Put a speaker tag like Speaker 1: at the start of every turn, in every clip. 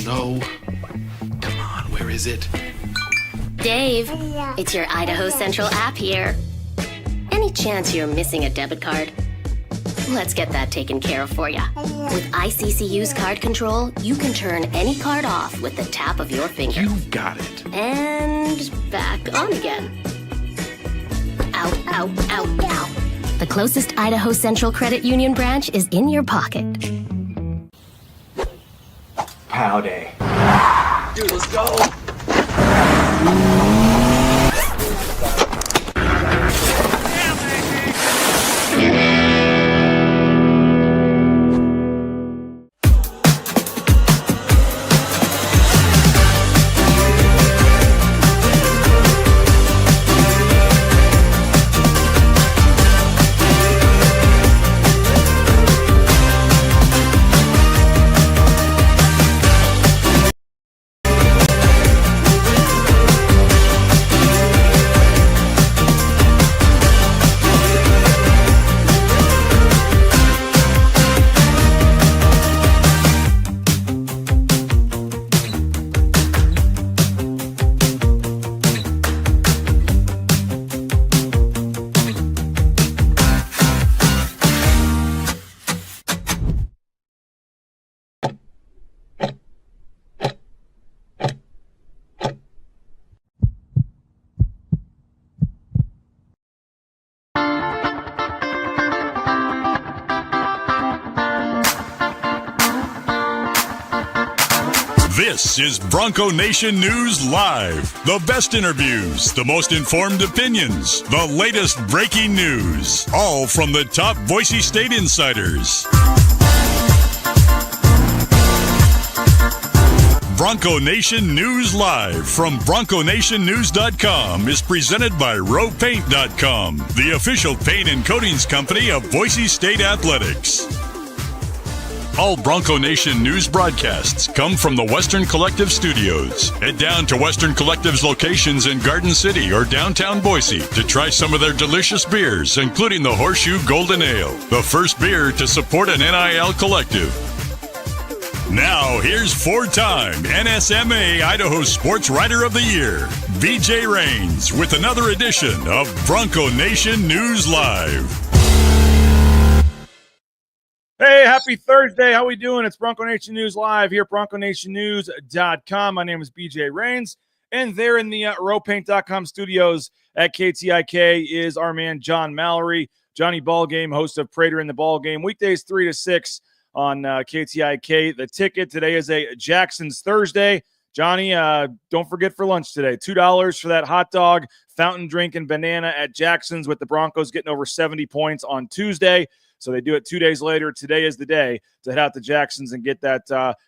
Speaker 1: No. Come on, where is it?
Speaker 2: Dave, it's your Idaho Central app here. Any chance you're missing a debit card? Let's get that taken care of for you. With ICCU's card control, you can turn any card off with the tap of your finger.
Speaker 1: You've got it.
Speaker 2: And back on again. Out. The closest Idaho Central Credit Union branch is in your pocket.
Speaker 3: Pow day.
Speaker 1: Dude, let's go.
Speaker 4: This is Bronco Nation News Live. The best interviews, the most informed opinions, the latest breaking news, all from the top Boise State insiders. Bronco Nation News Live from BroncoNationNews.com is presented by RowPaint.com, the official paint and coatings company of Boise State Athletics. All Bronco Nation news broadcasts come from the Western Collective Studios. Head down to Western Collective's locations in Garden City or downtown Boise to try some of their delicious beers, including the Horseshoe Golden Ale, the first beer to support an NIL collective. Now, here's four-time NSMA Idaho Sports Writer of the Year, BJ Rains, with another edition of Bronco Nation News Live.
Speaker 5: Hey, happy Thursday. How we doing? It's Bronco Nation News Live here at BroncoNationNews.com. My name is BJ Rains, and there in the RowPaint.com studios at KTIK is our man John Mallory, Johnny Ballgame, host of Prater in the Ballgame, weekdays 3 to 6 on KTIK. The ticket today is a Jackson's Thursday. Johnny, don't forget for lunch today, $2 for that hot dog, fountain drink, and banana at Jackson's with the Broncos getting over 70 points on Tuesday. So they do it 2 days later. Today is the day to head out to Jackson's and get that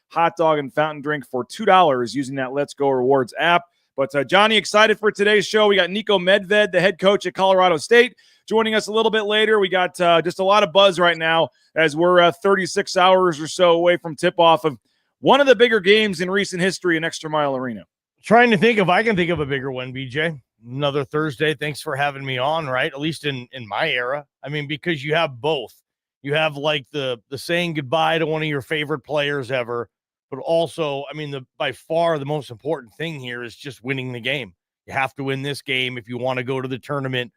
Speaker 5: hot dog and fountain drink for $2 using that Let's Go Rewards app. But Johnny, excited for today's show. We got Niko Medved, the head coach at Colorado State, joining us a little bit later. We got just a lot of buzz right now as we're 36 hours or so away from tip-off of one of the bigger games in recent history in Extra Mile Arena.
Speaker 6: Trying to think if I can think of a bigger one, BJ. Another Thursday. Thanks for having me on, right? At least in my era. I mean, because you have both. You have like the saying goodbye to one of your favorite players ever, but also, I mean, by far the most important thing here is just winning the game. You have to win this game if you want to go to the tournament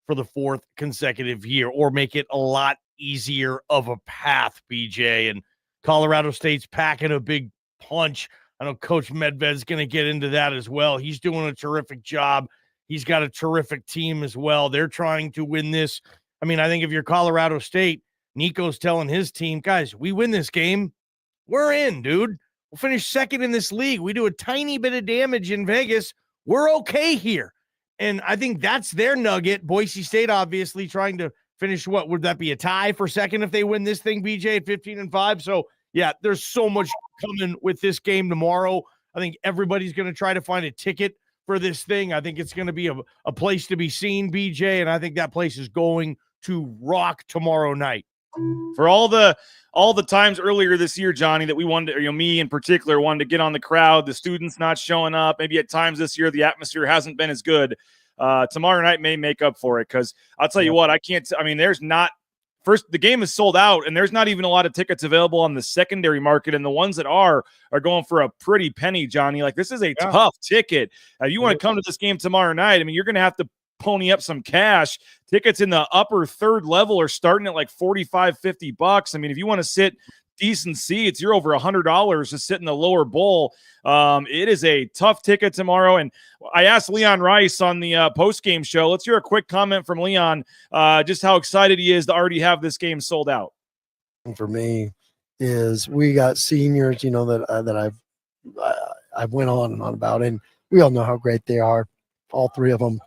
Speaker 6: for the fourth consecutive year or make it a lot easier of a path, BJ. And Colorado State's packing a big punch. I know Coach Medved's going to get into that as well. He's doing a terrific job. He's got a terrific team as well. They're trying to win this. I mean, I think if you're Colorado State, Nico's telling his team, guys, we win this game, we're in, dude. We'll finish second in this league. We do a tiny bit of damage in Vegas. We're okay here. And I think that's their nugget. Boise State, obviously, trying to finish, what would that be, a tie for second if they win this thing, BJ, at 15-5? So, yeah, there's so much coming with this game tomorrow. I think everybody's going to try to find a ticket for this thing. I think it's going to be a place to be seen, BJ, and I think that place is going to rock tomorrow night.
Speaker 5: For all the times earlier this year, Johnny, that we wanted to, me in particular, wanted to get on the crowd, the students not showing up. Maybe at times this year, the atmosphere hasn't been as good. Tomorrow night may make up for it because I'll tell you what, there's not first, the game is sold out, and there's not even a lot of tickets available on the secondary market, and the ones that are going for a pretty penny, Johnny. Like, this is a tough ticket. You want to come to this game tomorrow night, I mean, you're going to have to pony up some cash. Tickets in the upper third level are starting at like $45-$50. I mean, if you want to sit decent seats, you're over $100 to sit in the lower bowl. It is a tough ticket tomorrow. And I asked Leon Rice on the post-game show. Let's hear a quick comment from Leon, just how excited he is to already have this game sold out.
Speaker 7: For me is we got seniors, that I've went on and on about, and we all know how great they are, all three of them.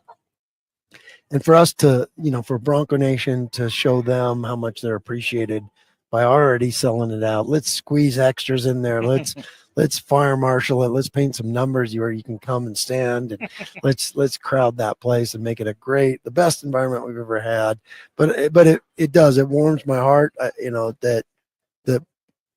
Speaker 7: And for us to, for Bronco Nation to show them how much they're appreciated by already selling it out. Let's squeeze extras in there. Let's fire marshal it. Let's paint some numbers where you can come and stand, and let's crowd that place and make it the best environment we've ever had. But it does. It warms my heart, that the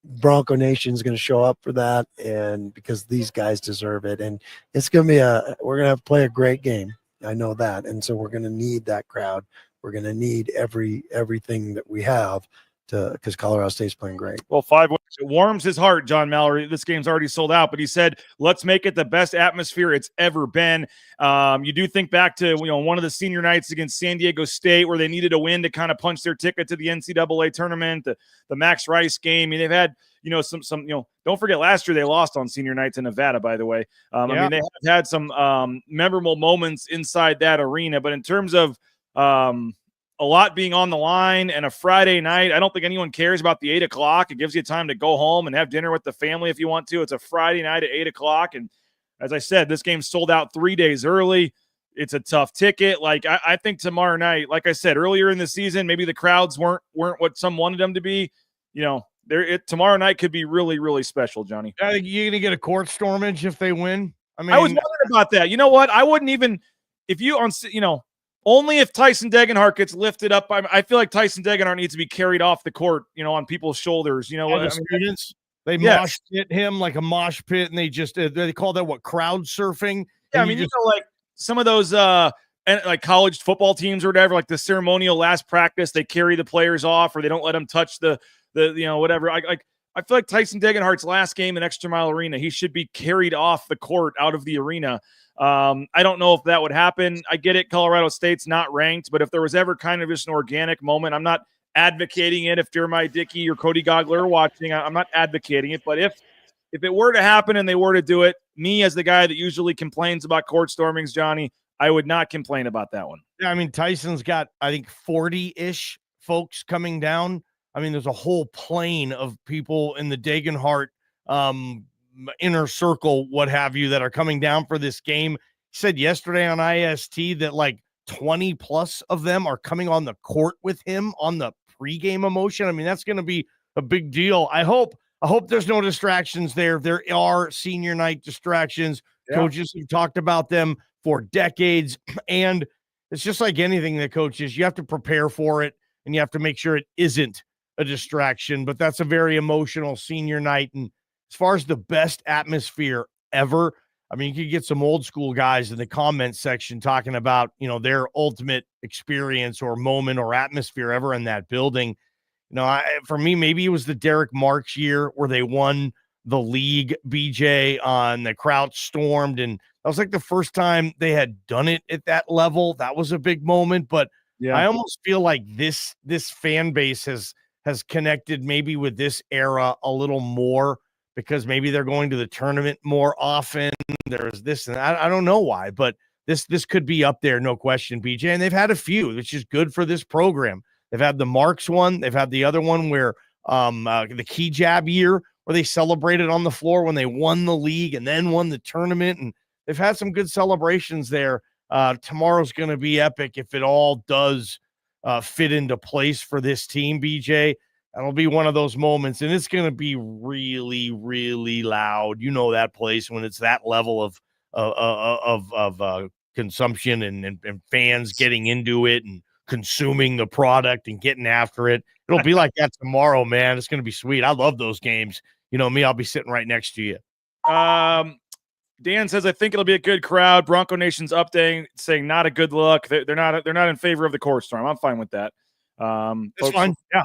Speaker 7: Bronco Nation is going to show up for that, and because these guys deserve it. And it's going to be we're going to have to play a great game. I know that. And so we're going to need that crowd. We're going to need everything that we have because Colorado State's playing great.
Speaker 5: Well, 5 wins. It warms his heart, John Mallory. This game's already sold out, but he said, let's make it the best atmosphere it's ever been. You do think back to, one of the senior nights against San Diego State where they needed a win to kind of punch their ticket to the NCAA tournament, the Max Rice game. I mean, they've had, some don't forget last year they lost on senior nights in Nevada, by the way. I mean, they have had some memorable moments inside that arena, but in terms of a lot being on the line and a Friday night, I don't think anyone cares about the 8 o'clock. It gives you time to go home and have dinner with the family if you want to. It's a Friday night at 8 o'clock. And as I said, this game sold out 3 days early. It's a tough ticket. Like, I think tomorrow night, like I said, earlier in the season, maybe the crowds weren't what some wanted them to be. Tomorrow night could be really, really special, Johnny.
Speaker 6: I think you're going to get a court stormage if they win. I mean,
Speaker 5: I was wondering about that. You know what? I wouldn't even, if you only if Tyson Degenhart gets lifted up. I feel like Tyson Degenhart needs to be carried off the court, on people's shoulders.
Speaker 6: The students, they mosh pit him like a mosh pit, and they call that crowd surfing.
Speaker 5: Yeah, I mean, like some of those like college football teams or whatever, like the ceremonial last practice, they carry the players off or they don't let them touch the whatever. I feel like Tyson Degenhart's last game in Extra Mile Arena, he should be carried off the court out of the arena. I don't know if that would happen. I get it. Colorado State's not ranked, but if there was ever kind of just an organic moment, I'm not advocating it. If Jeremiah Dickey or Cody Gogler are watching, I'm not advocating it. But if it were to happen and they were to do it, me as the guy that usually complains about court stormings, Johnny, I would not complain about that one.
Speaker 6: Yeah, I mean, Tyson's got, I think, 40-ish folks coming down. I mean, there's a whole plane of people in the Degenhart inner circle, what have you, that are coming down for this game. He said yesterday on IST that like 20 plus of them are coming on the court with him on the pregame emotion. I mean, that's going to be a big deal. I hope there's no distractions there. There are senior night distractions. Yeah. Coaches have talked about them for decades. And it's just like anything that coaches, you have to prepare for it and you have to make sure it isn't a distraction. But that's a very emotional senior night. And as far as the best atmosphere ever, I mean, you could get some old school guys in the comment section talking about, their ultimate experience or moment or atmosphere ever in that building. For me, maybe it was the Derek Marks year where they won the league, BJ, on the crowd stormed. And that was like the first time they had done it at that level. That was a big moment. But yeah, I almost feel like this fan base has connected maybe with this era a little more, because maybe they're going to the tournament more often. There's this, and I don't know why, but this could be up there, no question, BJ. And they've had a few, which is good for this program. They've had the Marks one. They've had the other one where the key jab year where they celebrated on the floor when they won the league and then won the tournament. And they've had some good celebrations there. Tomorrow's going to be epic if it all does fit into place for this team, BJ. That'll be one of those moments, and it's going to be really, really loud. You know that place when it's that level of consumption and fans getting into it and consuming the product and getting after it. It'll be like that tomorrow, man. It's going to be sweet. I love those games. You know me, I'll be sitting right next to you.
Speaker 5: Dan says, I think it'll be a good crowd. Bronco Nation's updating, saying not a good look. They're not in favor of the court storm. I'm fine with that.
Speaker 6: It's
Speaker 5: Folks,
Speaker 6: fine. Yeah.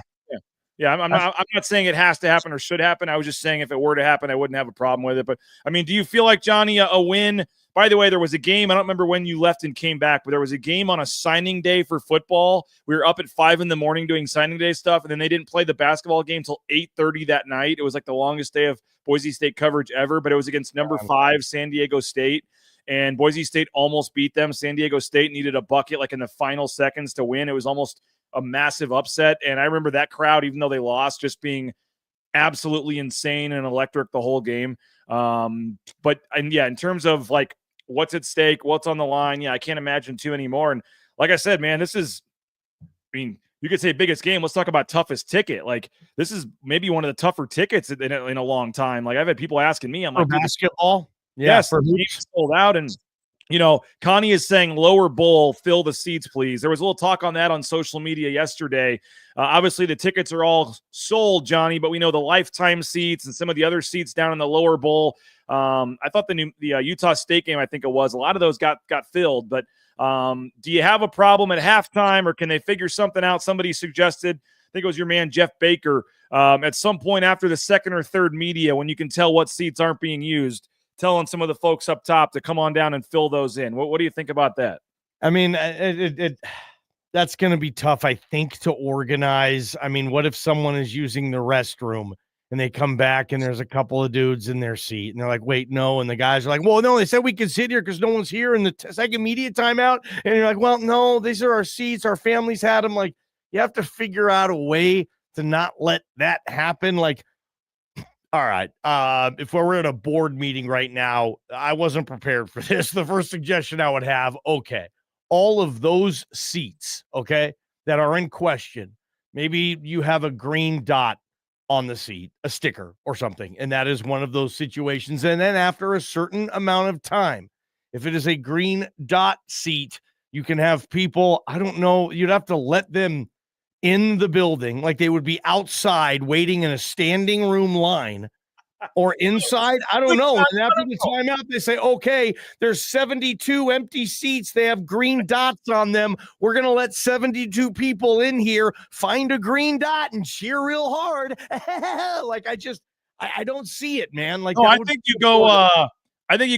Speaker 5: yeah, I'm not saying it has to happen or should happen. I was just saying if it were to happen, I wouldn't have a problem with it. But I mean, do you feel like, Johnny, a win? By the way, there was a game. I don't remember when you left and came back, but there was a game on a signing day for football. We were up at 5 a.m. doing signing day stuff, and then they didn't play the basketball game till 8:30 that night. It was like the longest day of Boise State coverage ever, but it was against number 5 San Diego State. And Boise State almost beat them. San Diego State needed a bucket like in the final seconds to win. It was almost a massive upset. And I remember that crowd, even though they lost, just being absolutely insane and electric the whole game. In terms of like what's at stake, what's on the line, yeah, I can't imagine too anymore. And like I said, man, this is, I mean, you could say biggest game. Let's talk about toughest ticket. Like this is maybe one of the tougher tickets in a long time. Like I've had people asking me, I'm like,
Speaker 6: basketball.
Speaker 5: Yes, for hoops sold out. And, you know, Connie is saying lower bowl, fill the seats, please. There was a little talk on that on social media yesterday. Obviously, the tickets are all sold, Johnny, but we know the lifetime seats and some of the other seats down in the lower bowl. I thought the Utah State game, I think it was, a lot of those got filled. But do you have a problem at halftime, or can they figure something out? Somebody suggested, I think it was your man Jeff Baker, at some point after the second or third media, when you can tell what seats aren't being used, telling some of the folks up top to come on down and fill those in. What do you think about that?
Speaker 6: I mean, that's going to be tough, I think, to organize. I mean, what if someone is using the restroom and they come back and there's a couple of dudes in their seat and they're like, wait, no. And the guys are like, well, no, they said we could sit here because no one's here in the second media timeout. And you're like, well, no, these are our seats. Our families had them. Like, you have to figure out a way to not let that happen. Like, all right. If we were at a board meeting right now, I wasn't prepared for this. The first suggestion I would have, okay, all of those seats, okay, that are in question, maybe you have a green dot on the seat, a sticker or something, and that is one of those situations. And then after a certain amount of time, if it is a green dot seat, you can have people, I don't know, you'd have to let them in the building, like they would be outside waiting in a standing room line, or inside. I don't know. And after the timeout, they say, okay, there's 72 empty seats. They have green dots on them. We're going to let 72 people in here, find a green dot and cheer real hard. Like, I don't see it, man. Like,
Speaker 5: I think you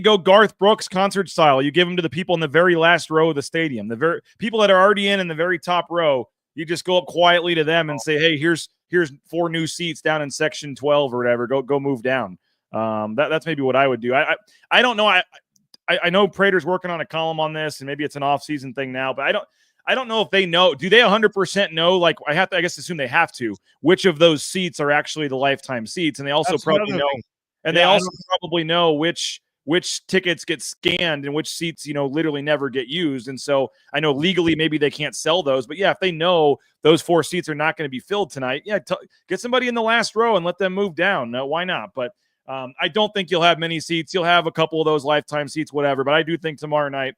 Speaker 5: go Garth Brooks concert style. You give them to the people in the very last row of the stadium, the very people that are already in the very top row. You just go up quietly to them and say, hey, here's 4 new seats down in section 12 or whatever. Go move down. That's maybe what I would do. I don't know. I know Prater's working on a column on this, and maybe it's an off-season thing now, but I don't know if they know. Do they 100% know? Like, I guess assume they have to, which of those seats are actually the lifetime seats. And they also probably know, and they also probably know which tickets get scanned and which seats, literally never get used. And so I know legally maybe they can't sell those, but yeah, if they know those 4 seats are not going to be filled tonight, yeah, get somebody in the last row and let them move down. No, why not? But I don't think you'll have many seats. You'll have a couple of those lifetime seats, whatever. But I do think tomorrow night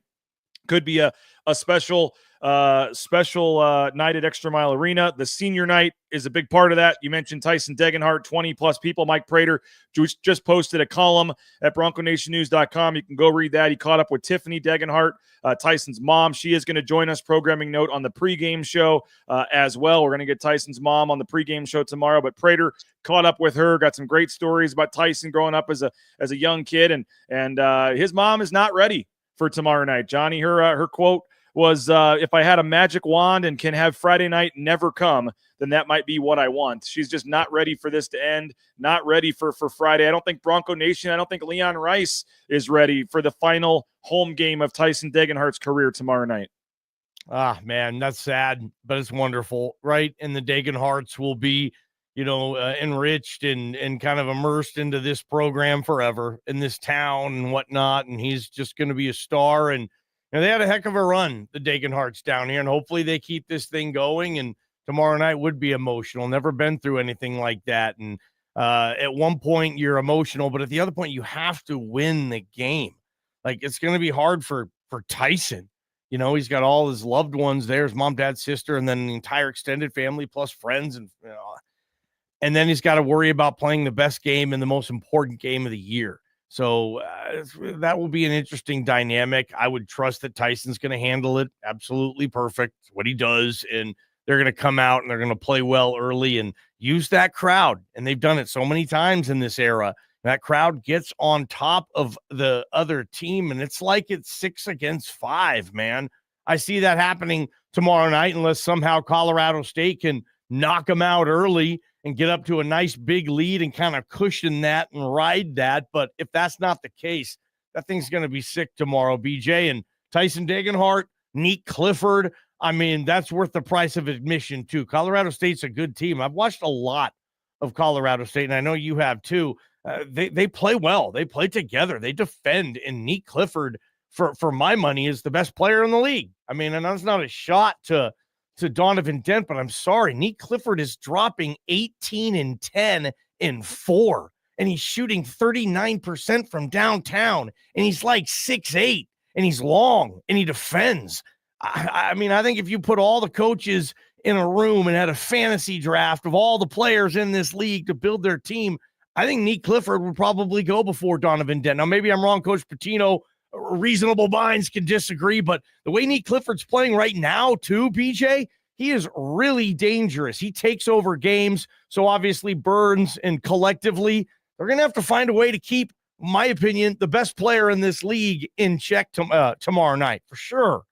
Speaker 5: could be a special night at Extra Mile Arena. The senior night is a big part of that. You mentioned Tyson Degenhart, 20 plus people. Mike Prater just posted a column at BroncoNationNews.com. You can go read that. He caught up with Tiffany Degenhart, Tyson's mom. She is going to join us, programming note, on the pregame show as well. We're going to get Tyson's mom on the pregame show tomorrow, but Prater caught up with her, got some great stories about Tyson growing up as a young kid, and his mom is not ready for tomorrow night. Johnny, her quote was, if I had a magic wand and can have Friday night never come, then that might be what I want. She's just not ready for this to end, not ready for Friday. I don't think Bronco Nation, I don't think Leon Rice is ready for the final home game of Tyson Degenhart's career tomorrow night.
Speaker 6: Ah, man, that's sad, but it's wonderful, right? And the Degenharts will be, enriched and kind of immersed into this program forever in this town and whatnot. And he's just going to be a star. And they had a heck of a run, the Degenharts down here, and hopefully they keep this thing going. And tomorrow night would be emotional. Never been through anything like that. And at one point you're emotional, but at the other point you have to win the game. Like, it's going to be hard for Tyson. He's got all his loved ones there, his mom, dad, sister, and then the entire extended family plus friends. And then he's got to worry about playing the best game and the most important game of the year. So that will be an interesting dynamic. I would trust that Tyson's going to handle it absolutely perfect. What he does, and they're going to come out and they're going to play well early and use that crowd. And they've done it so many times in this era. That crowd gets on top of the other team, and it's like it's 6 against 5, man. I see that happening tomorrow night unless somehow Colorado State can knock them out early and get up to a nice big lead and kind of cushion that and ride that. But if that's not the case, that thing's going to be sick tomorrow, BJ. And Tyson Degenhart, Nico Clifford, I mean, that's worth the price of admission, too. Colorado State's a good team. I've watched a lot of Colorado State, and I know you have, too. They play well. They play together. They defend, and Nico Clifford, for my money, is the best player in the league. I mean, and that's not a shot to Donovan Dent, but I'm sorry. Nico Clifford is dropping 18 and 10 in 4, and he's shooting 39% from downtown, and he's like 6'8", and he's long, and he defends. I mean, I think if you put all the coaches in a room and had a fantasy draft of all the players in this league to build their team, I think Nico Clifford would probably go before Donovan Dent. Now, maybe I'm wrong. Coach Pitino, reasonable minds can disagree, but the way Nico Clifford's playing right now, too, BJ, he is really dangerous. He takes over games. So obviously Burns and collectively, they're going to have to find a way to keep, in my opinion, the best player in this league in check tomorrow night, for sure.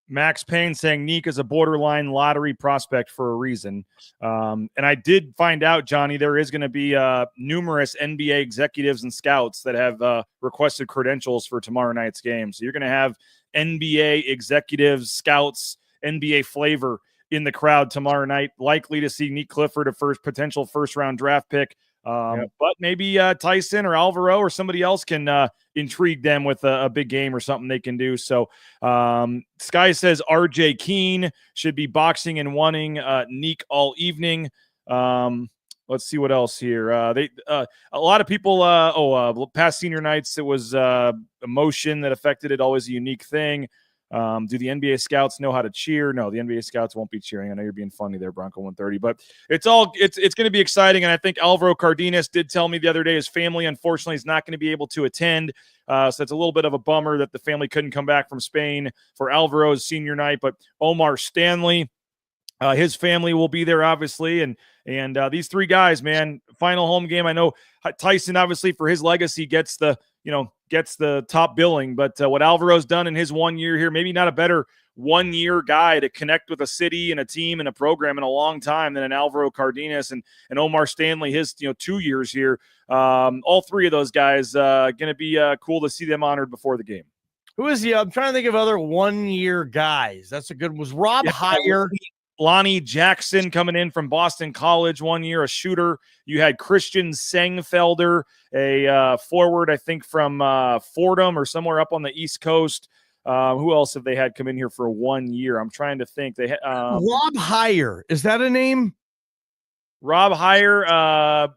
Speaker 5: Max Payne saying Nick is a borderline lottery prospect for a reason. And I did find out, Johnny, there is going to be numerous NBA executives and scouts that have requested credentials for tomorrow night's game. So you're going to have NBA executives, scouts, NBA flavor in the crowd tomorrow night. Likely to see Nico Clifford, a potential first-round draft pick. But maybe Tyson or Alvaro or somebody else can intrigue them with a big game or something they can do. So Sky says RJ Keene should be boxing and wanting Nick all evening. Let's see what else here. A lot of people, past senior nights, it was emotion that affected it, always a unique thing. Do the NBA scouts know how to cheer? No, the NBA scouts won't be cheering. I know you're being funny there, Bronco 130, but it's going to be exciting. And I think Alvaro Cardenas did tell me the other day his family, unfortunately, is not going to be able to attend. So it's a little bit of a bummer that the family couldn't come back from Spain for Alvaro's senior night, but Omar Stanley, his family will be there, obviously. And these three guys, man, final home game. I know Tyson, obviously, for his legacy, gets the top billing, but what Alvaro's done in his 1 year here, maybe not a better 1 year guy to connect with a city and a team and a program in a long time than an Alvaro Cardenas and Omar Stanley, his 2 years here. All three of those guys going to be cool to see them honored before the game.
Speaker 6: Who is he? I'm trying to think of other 1 year guys. That's a good. Was Rob Heyer?
Speaker 5: Lonnie Jackson coming in from Boston College 1 year, a shooter. You had Christian Sengfelder, a forward, I think, from Fordham or somewhere up on the East Coast. Who else have they had come in here for 1 year? I'm trying to think. They
Speaker 6: Rob Heyer. Is that a name?
Speaker 5: Rob Heyer.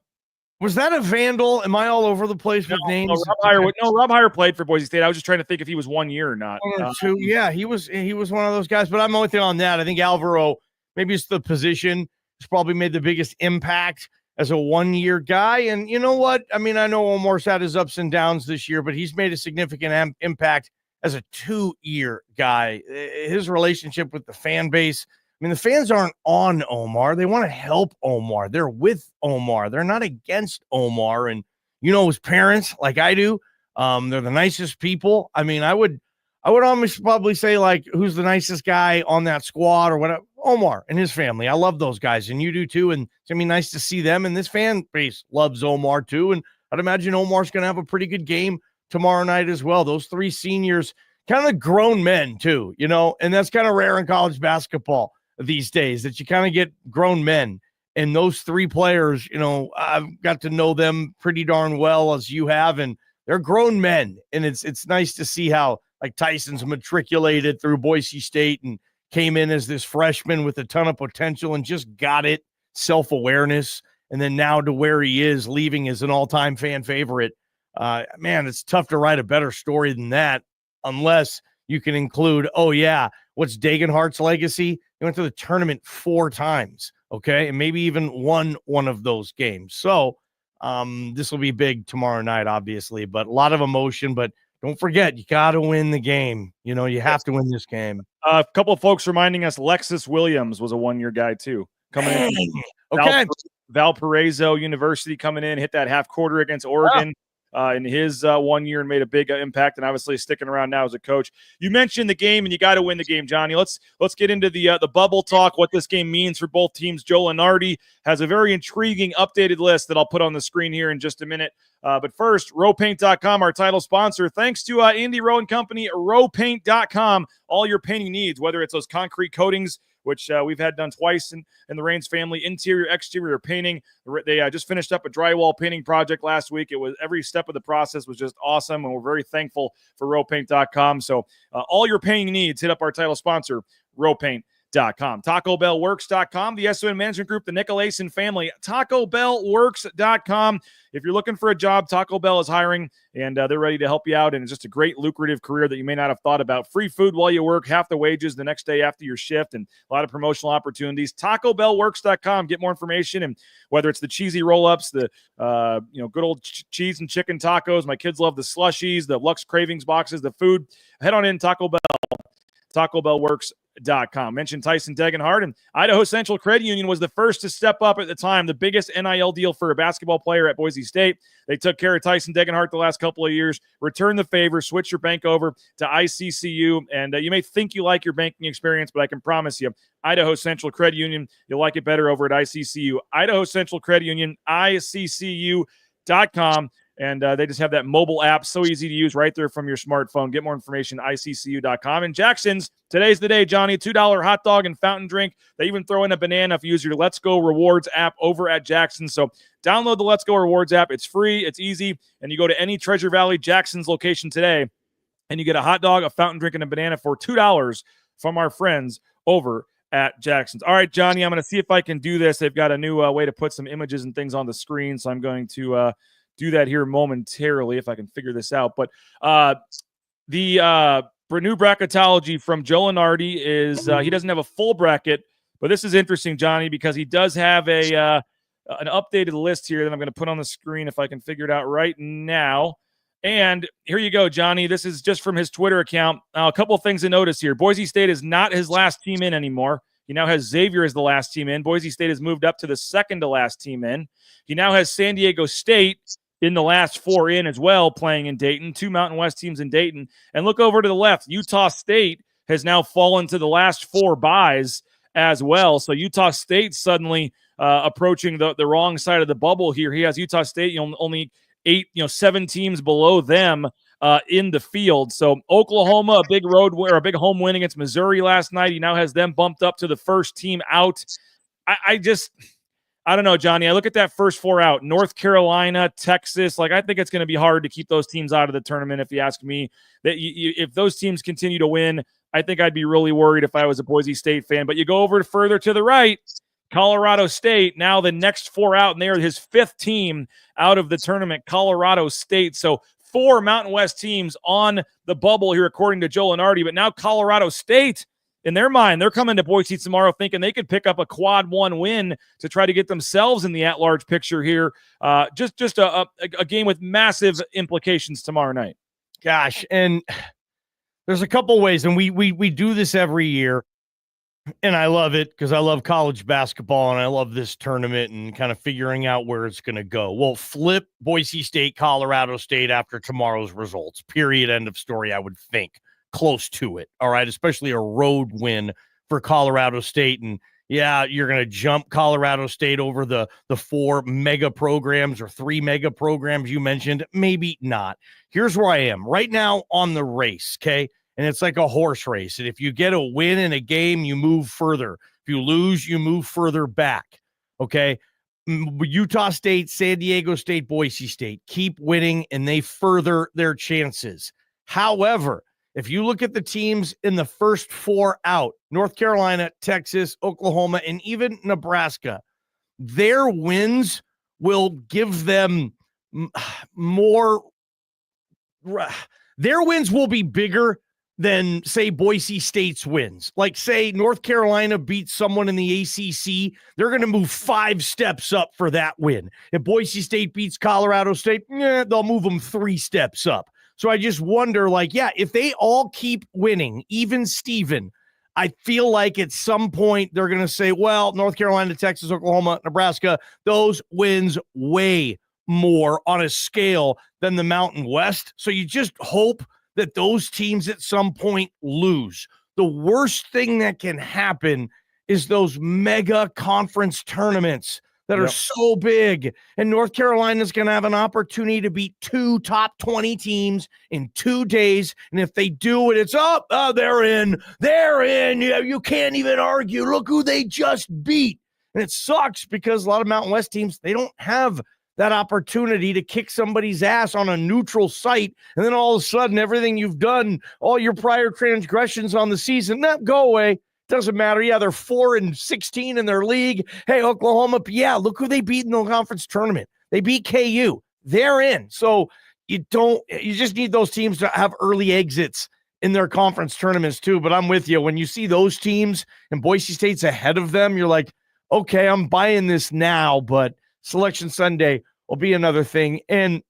Speaker 6: Was that a Vandal? Am I all over the place with names?
Speaker 5: Rob Heyer played for Boise State. I was just trying to think if he was 1 year or not.
Speaker 6: 1 or 2. Yeah, he was one of those guys. But I'm with you on that. I think Alvaro, maybe it's the position, has probably made the biggest impact as a 1 year guy. And you know what? I mean, I know Omar's had his ups and downs this year, but he's made a significant impact as a 2 year guy. His relationship with the fan base, I mean, the fans aren't on Omar. They want to help Omar. They're with Omar. They're not against Omar. And his parents, like I do, they're the nicest people. I mean, I would almost probably say, like, who's the nicest guy on that squad or whatever? Omar and his family. I love those guys, and you do too. And it's gonna be nice to see them. And this fan base loves Omar too. And I'd imagine Omar's gonna have a pretty good game tomorrow night as well. Those three seniors, kind of grown men too, and that's kind of rare in college basketball these days, that you kind of get grown men. And those three players, I've got to know them pretty darn well, as you have, and they're grown men. And it's nice to see how, like, Tyson's matriculated through Boise State and came in as this freshman with a ton of potential and just got it, self-awareness, and then now to where he is, leaving as an all-time fan favorite. Man, it's tough to write a better story than that, unless you can include, what's Degenhart's legacy? He went to the tournament 4 times, okay, and maybe even won one of those games. So this will be big tomorrow night, obviously, but a lot of emotion. But don't forget, you got to win the game. You know, you have to win this game.
Speaker 5: A couple of folks reminding us Lexus Williams was a one-year guy too. Coming in.
Speaker 6: Okay.
Speaker 5: Valparaiso University coming in, hit that half quarter against Oregon in his 1 year and made a big impact, and obviously sticking around now as a coach. You mentioned the game, and you got to win the game, Johnny. Let's get into the bubble talk, what this game means for both teams. Joe Lunardi has a very intriguing updated list that I'll put on the screen here in just a minute. But first, rowpaint.com, our title sponsor. Thanks to Andy Rowe and Company, rowpaint.com, all your painting needs, whether it's those concrete coatings, which we've had done twice in the Rains family, interior, exterior painting. They just finished up a drywall painting project last week. It was every step of the process was just awesome, and we're very thankful for rowpaint.com. So all your painting needs, hit up our title sponsor, rowpaint.com. TacoBellWorks.com, the SON Management Group, the Nicolason family, TacoBellWorks.com. If you're looking for a job, Taco Bell is hiring, and they're ready to help you out. And it's just a great, lucrative career that you may not have thought about. Free food while you work, half the wages the next day after your shift, and a lot of promotional opportunities. TacoBellWorks.com. Get more information, and whether it's the cheesy roll-ups, the good old cheese and chicken tacos. My kids love the slushies, the Lux Cravings boxes, the food. Head on in, Taco Bell. TacoBellWorks.com. Mentioned Tyson Degenhart, and Idaho Central Credit Union was the first to step up at the time, the biggest NIL deal for a basketball player at Boise State. They took care of Tyson Degenhart the last couple of years, returned the favor, switch your bank over to ICCU, and you may think you like your banking experience, but I can promise you, Idaho Central Credit Union, you'll like it better over at ICCU. Idaho Central Credit Union, ICCU.com. And they just have that mobile app, so easy to use right there from your smartphone. Get more information, ICCU.com. And Jackson's, today's the day, Johnny. $2 hot dog and fountain drink. They even throw in a banana if you use your Let's Go Rewards app over at Jackson. So download the Let's Go Rewards app. It's free, it's easy, and you go to any Treasure Valley Jackson's location today, and you get a hot dog, a fountain drink, and a banana for $2 from our friends over at Jackson's. All right, Johnny, I'm going to see if I can do this. They've got a new way to put some images and things on the screen, so I'm going to do that here momentarily if I can figure this out. But the new bracketology from Joe Lunardi is he doesn't have a full bracket, but this is interesting, Johnny, because he does have an updated list here that I'm going to put on the screen if I can figure it out right now. And here you go, Johnny. This is just from his Twitter account. A couple of things to notice here. Boise State is not his last team in anymore. He now has Xavier as the last team in. Boise State has moved up to the second to last team in. He now has San Diego State in the last four in as well, playing in Dayton, 2 Mountain West teams in Dayton. And look over to the left. Utah State has now fallen to the last 4 byes as well. So Utah State suddenly approaching the wrong side of the bubble here. He has Utah State only 7 teams below them in the field. So Oklahoma, a big home win against Missouri last night. He now has them bumped up to the first team out. I don't know, Johnny. I look at that first 4 out, North Carolina, Texas. I think it's going to be hard to keep those teams out of the tournament, if you ask me. That if those teams continue to win, I think I'd be really worried if I was a Boise State fan. But you go over further to the right, Colorado State, now the next 4 out, and they are his 5th team out of the tournament, Colorado State. So 4 Mountain West teams on the bubble here, according to Joe Lunardi. But now Colorado State, in their mind, they're coming to Boise tomorrow thinking they could pick up a quad 1 win to try to get themselves in the at-large picture here. Just a game with massive implications tomorrow night.
Speaker 6: Gosh, and there's a couple ways, and we do this every year, and I love it because I love college basketball, and I love this tournament and kind of figuring out where it's going to go. Well, flip Boise State, Colorado State after tomorrow's results. Period. End of story, I would think. Close to it, all right, especially a road win for Colorado State. And yeah, you're going to jump Colorado State over the 4 mega programs or 3 mega programs you mentioned. Maybe not. Here's where I am right now on the race, okay? And it's like a horse race. And if you get a win in a game, you move further. If you lose, you move further back, okay? Utah State, San Diego State, Boise State keep winning, and they further their chances. However, if you look at the teams in the first 4 out, North Carolina, Texas, Oklahoma, and even Nebraska, their wins will give them more. Their wins will be bigger than, say, Boise State's wins. Like, say, North Carolina beats someone in the ACC, they're going to move 5 steps up for that win. If Boise State beats Colorado State, they'll move them 3 steps up. So I just wonder, like, yeah, if they all keep winning, even Steven, I feel like at some point they're going to say, well, North Carolina, Texas, Oklahoma, Nebraska, those wins way more on a scale than the Mountain West. So you just hope that those teams at some point lose. The worst thing that can happen is those mega conference tournaments that are so big. And North Carolina's going to have an opportunity to beat 2 top 20 teams in 2 days. And if they do it, it's up. Oh, they're in. They're in. You can't even argue. Look who they just beat. And it sucks because a lot of Mountain West teams, they don't have that opportunity to kick somebody's ass on a neutral site. And then all of a sudden, everything you've done, all your prior transgressions on the season, go away. Doesn't matter. Yeah, they're 4-16 in their league. Hey, Oklahoma, yeah, look who they beat in the conference tournament. They beat KU. They're in. So you just need those teams to have early exits in their conference tournaments too. But I'm with you. When you see those teams and Boise State's ahead of them, you're like, okay, I'm buying this now, but Selection Sunday will be another thing. And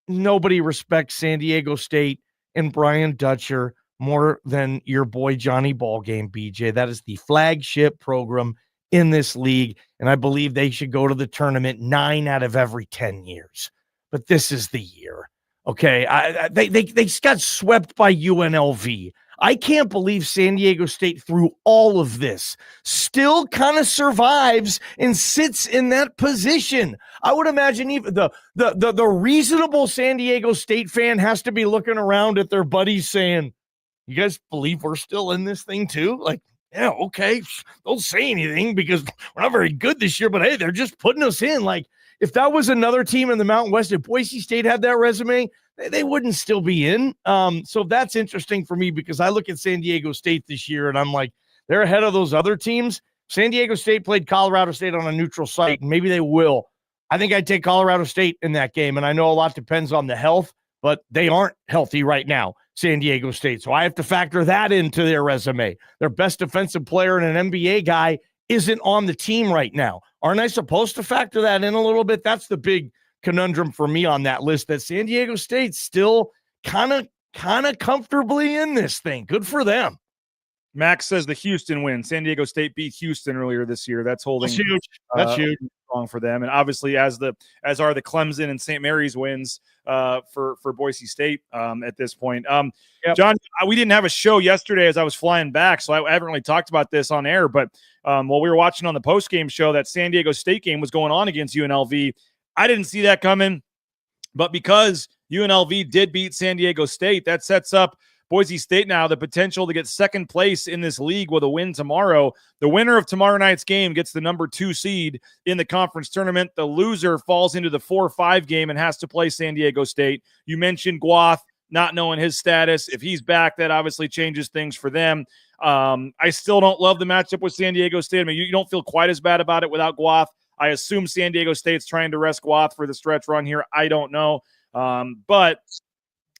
Speaker 6: nobody respects San Diego State and Brian Dutcher more than your boy Johnny Ballgame, BJ. That is the flagship program in this league, and I believe they should go to the tournament 9 out of every 10 years. But this is the year. Okay, they got swept by UNLV. I can't believe San Diego State, through all of this, still kind of survives and sits in that position. I would imagine even the reasonable San Diego State fan has to be looking around at their buddies saying, you guys believe we're still in this thing too? Like, yeah, okay. Don't say anything because we're not very good this year, but hey, they're just putting us in. Like, if that was another team in the Mountain West, if Boise State had that resume, they wouldn't still be in. So that's interesting for me because I look at San Diego State this year and I'm like, they're ahead of those other teams. San Diego State played Colorado State on a neutral site, and maybe they will. I think I'd take Colorado State in that game, and I know a lot depends on the health, but they aren't healthy right now, San Diego State. So I have to factor that into their resume. Their best defensive player and an NBA guy isn't on the team right now. Aren't I supposed to factor that in a little bit? That's the big conundrum for me on that list, that San Diego State's still kind of comfortably in this thing. Good for them.
Speaker 5: Max says the Houston win. San Diego State beat Houston earlier this year. That's holding.
Speaker 6: That's huge. That's huge.
Speaker 5: Strong for them, and obviously as are the Clemson and St. Mary's wins for Boise State at this point.
Speaker 6: Yep.
Speaker 5: John, we didn't have a show yesterday as I was flying back, so I haven't really talked about this on air. But while we were watching on the post game show, that San Diego State game was going on against UNLV. I didn't see that coming, but because UNLV did beat San Diego State, that sets up Boise State now the potential to get second place in this league with a win tomorrow. The winner of tomorrow night's game gets the number 2 seed in the conference tournament. The loser falls into the 4-5 game and has to play San Diego State. You mentioned Guath not knowing his status. If he's back, that obviously changes things for them. I still don't love the matchup with San Diego State. I mean, you don't feel quite as bad about it without Guath. I assume San Diego State's trying to rest Guath for the stretch run here. I don't know. But,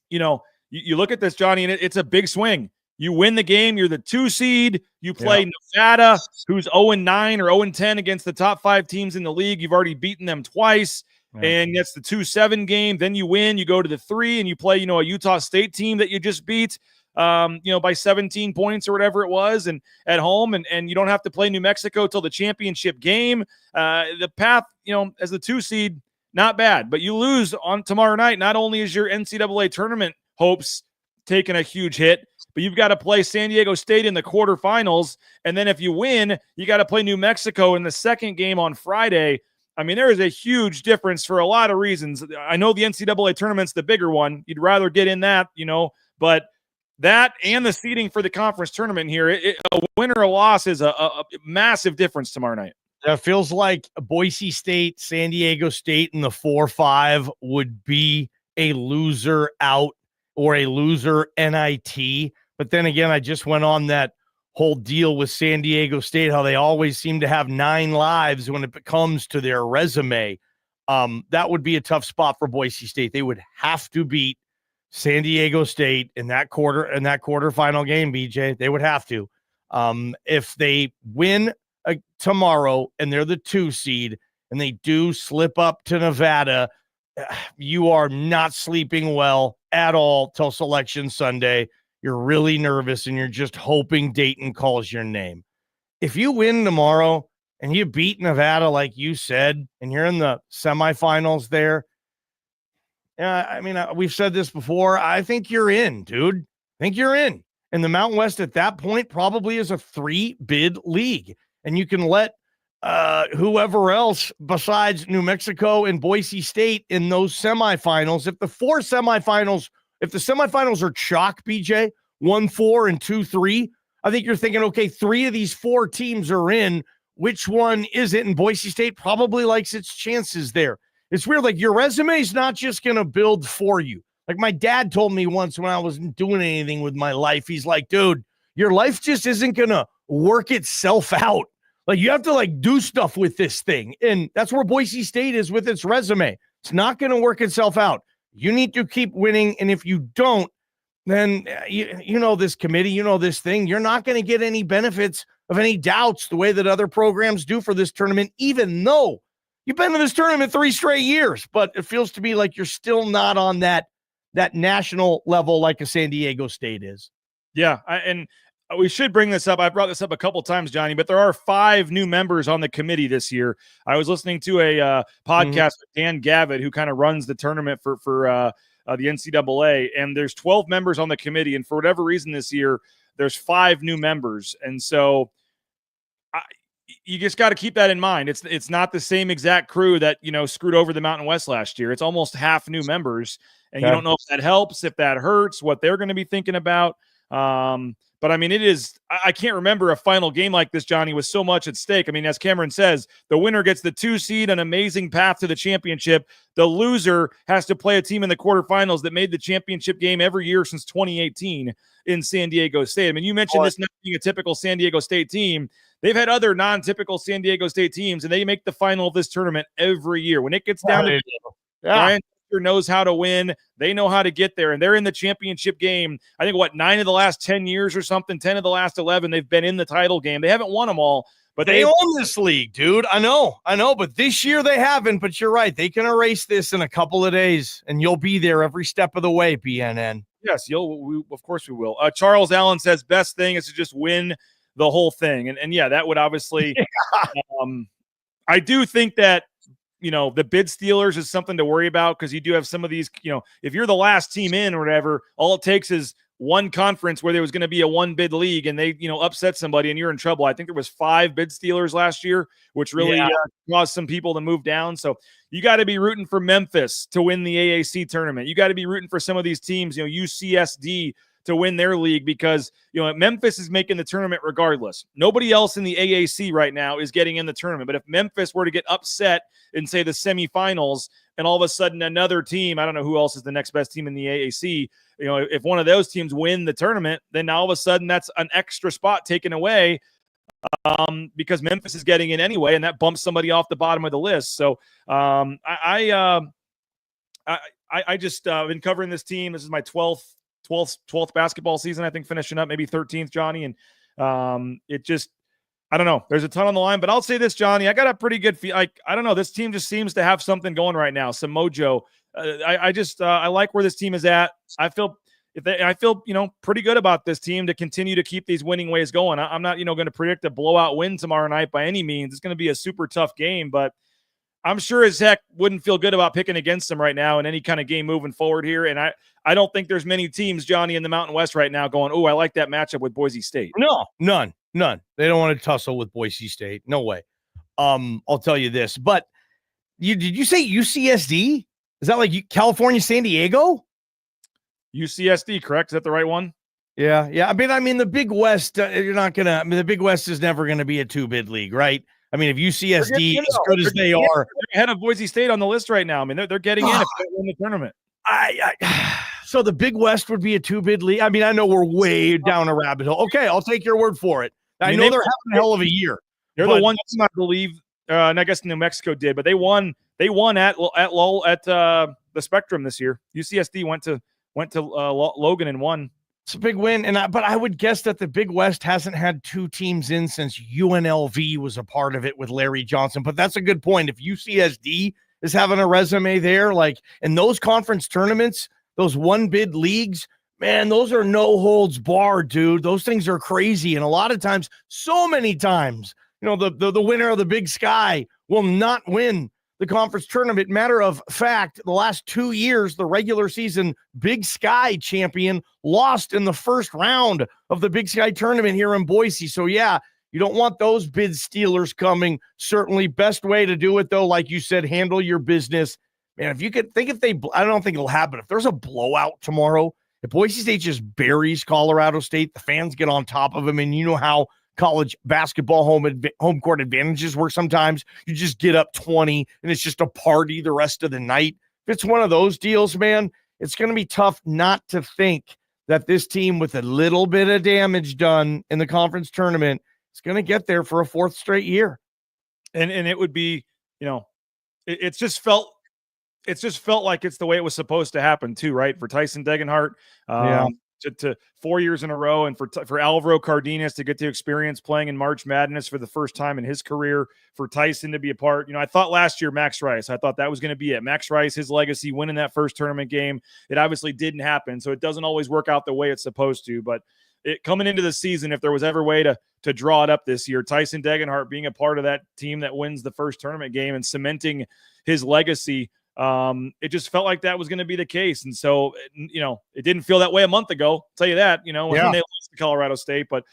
Speaker 5: you know, you look at this, Johnny, and it's a big swing. You win the game. You're the 2 seed. You play Nevada, who's 0-9 or 0-10 against the top 5 teams in the league. You've already beaten them twice. And that's the 2-7 game. Then you win. You go to the 3, and you play, a Utah State team that you just beat, by 17 points or whatever it was, and at home. And you don't have to play New Mexico till the championship game. The path, as the 2 seed, not bad. But you lose on tomorrow night. Not only is your NCAA tournament hopes taking a huge hit, but you've got to play San Diego State in the quarterfinals. And then if you win, you got to play New Mexico in the second game on Friday. I mean, there is a huge difference for a lot of reasons. I know the NCAA tournament's the bigger one. You'd rather get in that, but that and the seeding for the conference tournament here, a win or a loss is a massive difference tomorrow night.
Speaker 6: That feels like Boise State, San Diego State in the 4-5 would be a loser out or a loser NIT. But then again, I just went on that whole deal with San Diego State, how they always seem to have 9 lives when it comes to their resume. That would be a tough spot for Boise State. They would have to beat San Diego State in that quarterfinal game, BJ. They would have to. If they win tomorrow and they're the 2 seed and they do slip up to Nevada, you are not sleeping well at all till Selection Sunday. You're really nervous and you're just hoping Dayton calls your name. If you win tomorrow and you beat Nevada, like you said, and you're in the semifinals there, I mean, we've said this before. I think you're in, dude. I think you're in. And the Mountain West at that point probably is a 3-bid league. And you can let whoever else besides New Mexico and Boise State in those semifinals. If the semifinals are chalk, BJ, 1-4 and 2-3, I think you're thinking, okay, 3 of these 4 teams are in. Which one is it? And Boise State probably likes its chances there. It's weird. Like, your resume is not just going to build for you. Like, my dad told me once when I wasn't doing anything with my life, he's like, dude, your life just isn't going to work itself out. Like, you have to, like, do stuff with this thing. And that's where Boise State is with its resume. It's not going to work itself out. You need to keep winning. And if you don't, then you know this committee, you know this thing. You're not going to get any benefits of any doubts the way that other programs do for this tournament, even though you've been to this tournament 3 straight years. But it feels to me like you're still not on that national level like a San Diego State is.
Speaker 5: Yeah, and we should bring this up. I brought this up a couple times, Johnny, but there are 5 new members on the committee this year. I was listening to a podcast with Dan Gavitt, who kind of runs the tournament for the NCAA, and there's 12 members on the committee, and for whatever reason this year, there's 5 new members, and so you just got to keep that in mind. It's not the same exact crew that screwed over the Mountain West last year. It's almost half new members, and you don't know if that helps, if that hurts, what they're going to be thinking about. But I mean, I can't remember a final game like this, Johnny, with so much at stake. I mean, as Cameron says, the winner gets the 2 seed, an amazing path to the championship. The loser has to play a team in the quarterfinals that made the championship game every year since 2018 in San Diego State. I mean, you mentioned this not being a typical San Diego State team. They've had other non-typical San Diego State teams, and they make the final of this tournament every year. When it gets down to Brian knows how to win. They know how to get there, and they're in the championship game. I think 9 of the last 10 years or something, 10 of the last 11, they've been in the title game. They haven't won them all, but
Speaker 6: they own this league, dude. I know, but this year they haven't. But you're right; they can erase this in a couple of days, and you'll be there every step of the way. BNN.
Speaker 5: Yes, of course we will. Charles Allen says best thing is to just win the whole thing, and yeah, that would obviously. I do think that. The bid stealers is something to worry about because you do have some of these, if you're the last team in or whatever, all it takes is one conference where there was going to be a 1-bid league and they, upset somebody and you're in trouble. I think there was 5 bid stealers last year, which really caused some people to move down. So you got to be rooting for Memphis to win the AAC tournament. You got to be rooting for some of these teams, UCSD to win their league because, Memphis is making the tournament regardless. Nobody else in the AAC right now is getting in the tournament. But if Memphis were to get upset in, say, the semifinals, and all of a sudden another team, I don't know who else is the next best team in the AAC, if one of those teams win the tournament, then all of a sudden that's an extra spot taken away because Memphis is getting in anyway, and that bumps somebody off the bottom of the list. So I just been covering this team. This is my 12th basketball season, I think, finishing up, maybe 13th, Johnny. And I don't know. There's a ton on the line, but I'll say this, Johnny, I got a pretty good feel. I don't know. This team just seems to have something going right now. Some mojo. I like where this team is at. I feel pretty good about this team to continue to keep these winning ways going. I'm not, going to predict a blowout win tomorrow night by any means. It's going to be a super tough game, but I'm sure as heck wouldn't feel good about picking against them right now in any kind of game moving forward here. And I don't think there's many teams, Johnny, in the Mountain West right now going, oh, I like that matchup with Boise State.
Speaker 6: No, none. They don't want to tussle with Boise State. No way. I'll tell you this, but did you say UCSD? Is that like California, San Diego?
Speaker 5: UCSD, correct? Is that the right one?
Speaker 6: Yeah. I mean, the Big West, the Big West is never going to be a 2-bid league, right? I mean, if UCSD, as good as they are,
Speaker 5: they're ahead of Boise State on the list right now. I mean, they're getting in if they win the tournament.
Speaker 6: So the Big West would be a 2-bid league. I mean, I know we're way down a rabbit hole. Okay, I'll take your word for it. I know they're having a hell of a year.
Speaker 5: They're the one team, I believe, and I guess New Mexico did, but they won at the Spectrum this year. UCSD went to Logan and won.
Speaker 6: It's a big win, but I would guess that the Big West hasn't had 2 teams in since UNLV was a part of it with Larry Johnson. But that's a good point. If UCSD is having a resume there. Like, in those conference tournaments, those one bid leagues, man, those are no holds barred, dude. Those things are crazy. And a lot of times, so many times, the winner of the Big Sky will not win the conference tournament. Matter of fact, the last 2 years, the regular season Big Sky champion lost in the first round of the Big Sky tournament here in Boise. So yeah, you don't want those bid stealers coming. Certainly best way to do it, though, like you said, handle your business. Man, if you could think I don't think it'll happen. If there's a blowout tomorrow, if Boise State just buries Colorado State, the fans get on top of them, and you know how college basketball home court advantages work sometimes. You just get up 20, and it's just a party the rest of the night. If it's one of those deals, man, it's going to be tough not to think that this team, with a little bit of damage done in the conference tournament, is going to get there for a fourth straight year.
Speaker 5: And it would be, it's just felt like it's the way it was supposed to happen too, right? For Tyson Degenhart, to 4 years in a row, and for Alvaro Cardenas to get to experience playing in March Madness for the first time in his career, for Tyson to be a part. I thought last year Max Rice, I thought that was going to be it. Max Rice, his legacy, winning that first tournament game. It obviously didn't happen, so it doesn't always work out the way it's supposed to. But coming into the season, if there was ever a way to draw it up this year, Tyson Degenhart being a part of that team that wins the first tournament game and cementing his legacy. It just felt like that was going to be the case. And so, it didn't feel that way a month ago. I'll tell you that, when they lost to Colorado State, but,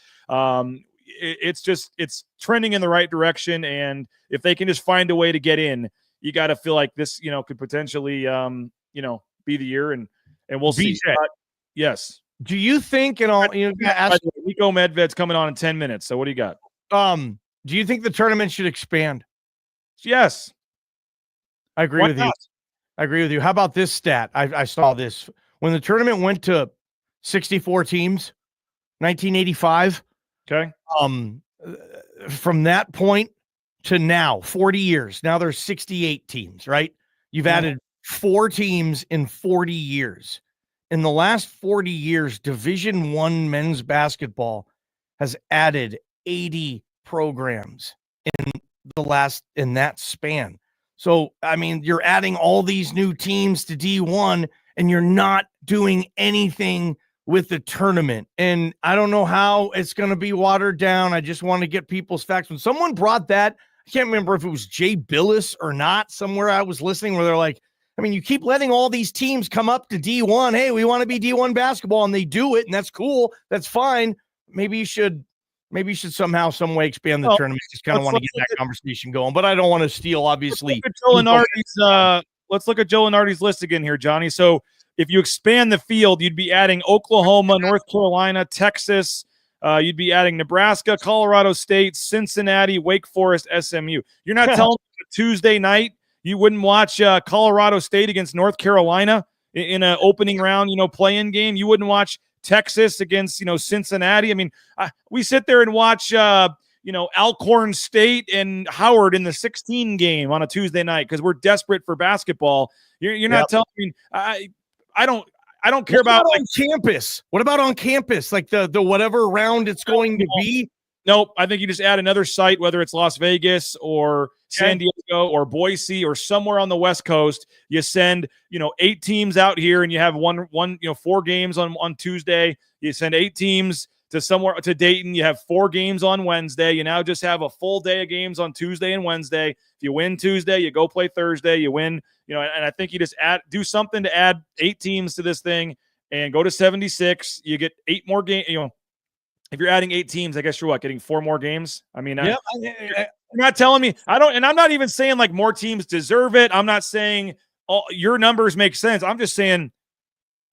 Speaker 5: it's trending in the right direction. And if they can just find a way to get in, you got to feel like this, could potentially, be the year, and we'll see. Yes.
Speaker 6: Do you think,
Speaker 5: Nico Medved's coming on in 10 minutes. So what do you got?
Speaker 6: Do you think the tournament should expand?
Speaker 5: Yes.
Speaker 6: I agree with you. I agree with you. How about this stat? I saw this. When the tournament went to 64 teams, 1985.
Speaker 5: Okay.
Speaker 6: From that point to now, 40 years. Now there's 68 teams, right? You've added 4 teams in 40 years. In the last 40 years, Division I men's basketball has added 80 programs in that span. So, I mean, you're adding all these new teams to D1, and you're not doing anything with the tournament. And I don't know how it's going to be watered down. I just want to get people's facts. When someone brought that, I can't remember if it was Jay Billis or not, somewhere I was listening where they're like, I mean, you keep letting all these teams come up to D1. Hey, we want to be D1 basketball, and they do it, and that's cool. That's fine. Maybe you should somehow, some way expand the tournament. Just kind of want to get that conversation going, but I don't want to steal, obviously.
Speaker 5: Let's look at Joe Lenardi's list again here, Johnny. So if you expand the field, you'd be adding Oklahoma, North Carolina, Texas. You'd be adding Nebraska, Colorado State, Cincinnati, Wake Forest, SMU. You're not telling me Tuesday night you wouldn't watch Colorado State against North Carolina in an opening round, play-in game? You wouldn't watch Texas against, Cincinnati. I mean, we sit there and watch, Alcorn State and Howard in the 16 game on a Tuesday night because we're desperate for basketball. You're not telling me. I don't care about
Speaker 6: on campus. What about on campus? Like the whatever round it's going to be.
Speaker 5: Nope. I think you just add another site, whether it's Las Vegas or San Diego or Boise or somewhere on the West Coast. You send, 8 teams out here, and you have one, 4 games on Tuesday. You send 8 teams to Dayton. You have 4 games on Wednesday. You now just have a full day of games on Tuesday and Wednesday. If you win Tuesday, you go play Thursday. You win, and I think you just do something to add 8 teams to this thing and go to 76. You get 8 more games. If you're adding 8 teams, I guess you're getting 4 more games. I mean, you're not telling me and I'm not even saying like more teams deserve it. I'm not saying your numbers make sense. I'm just saying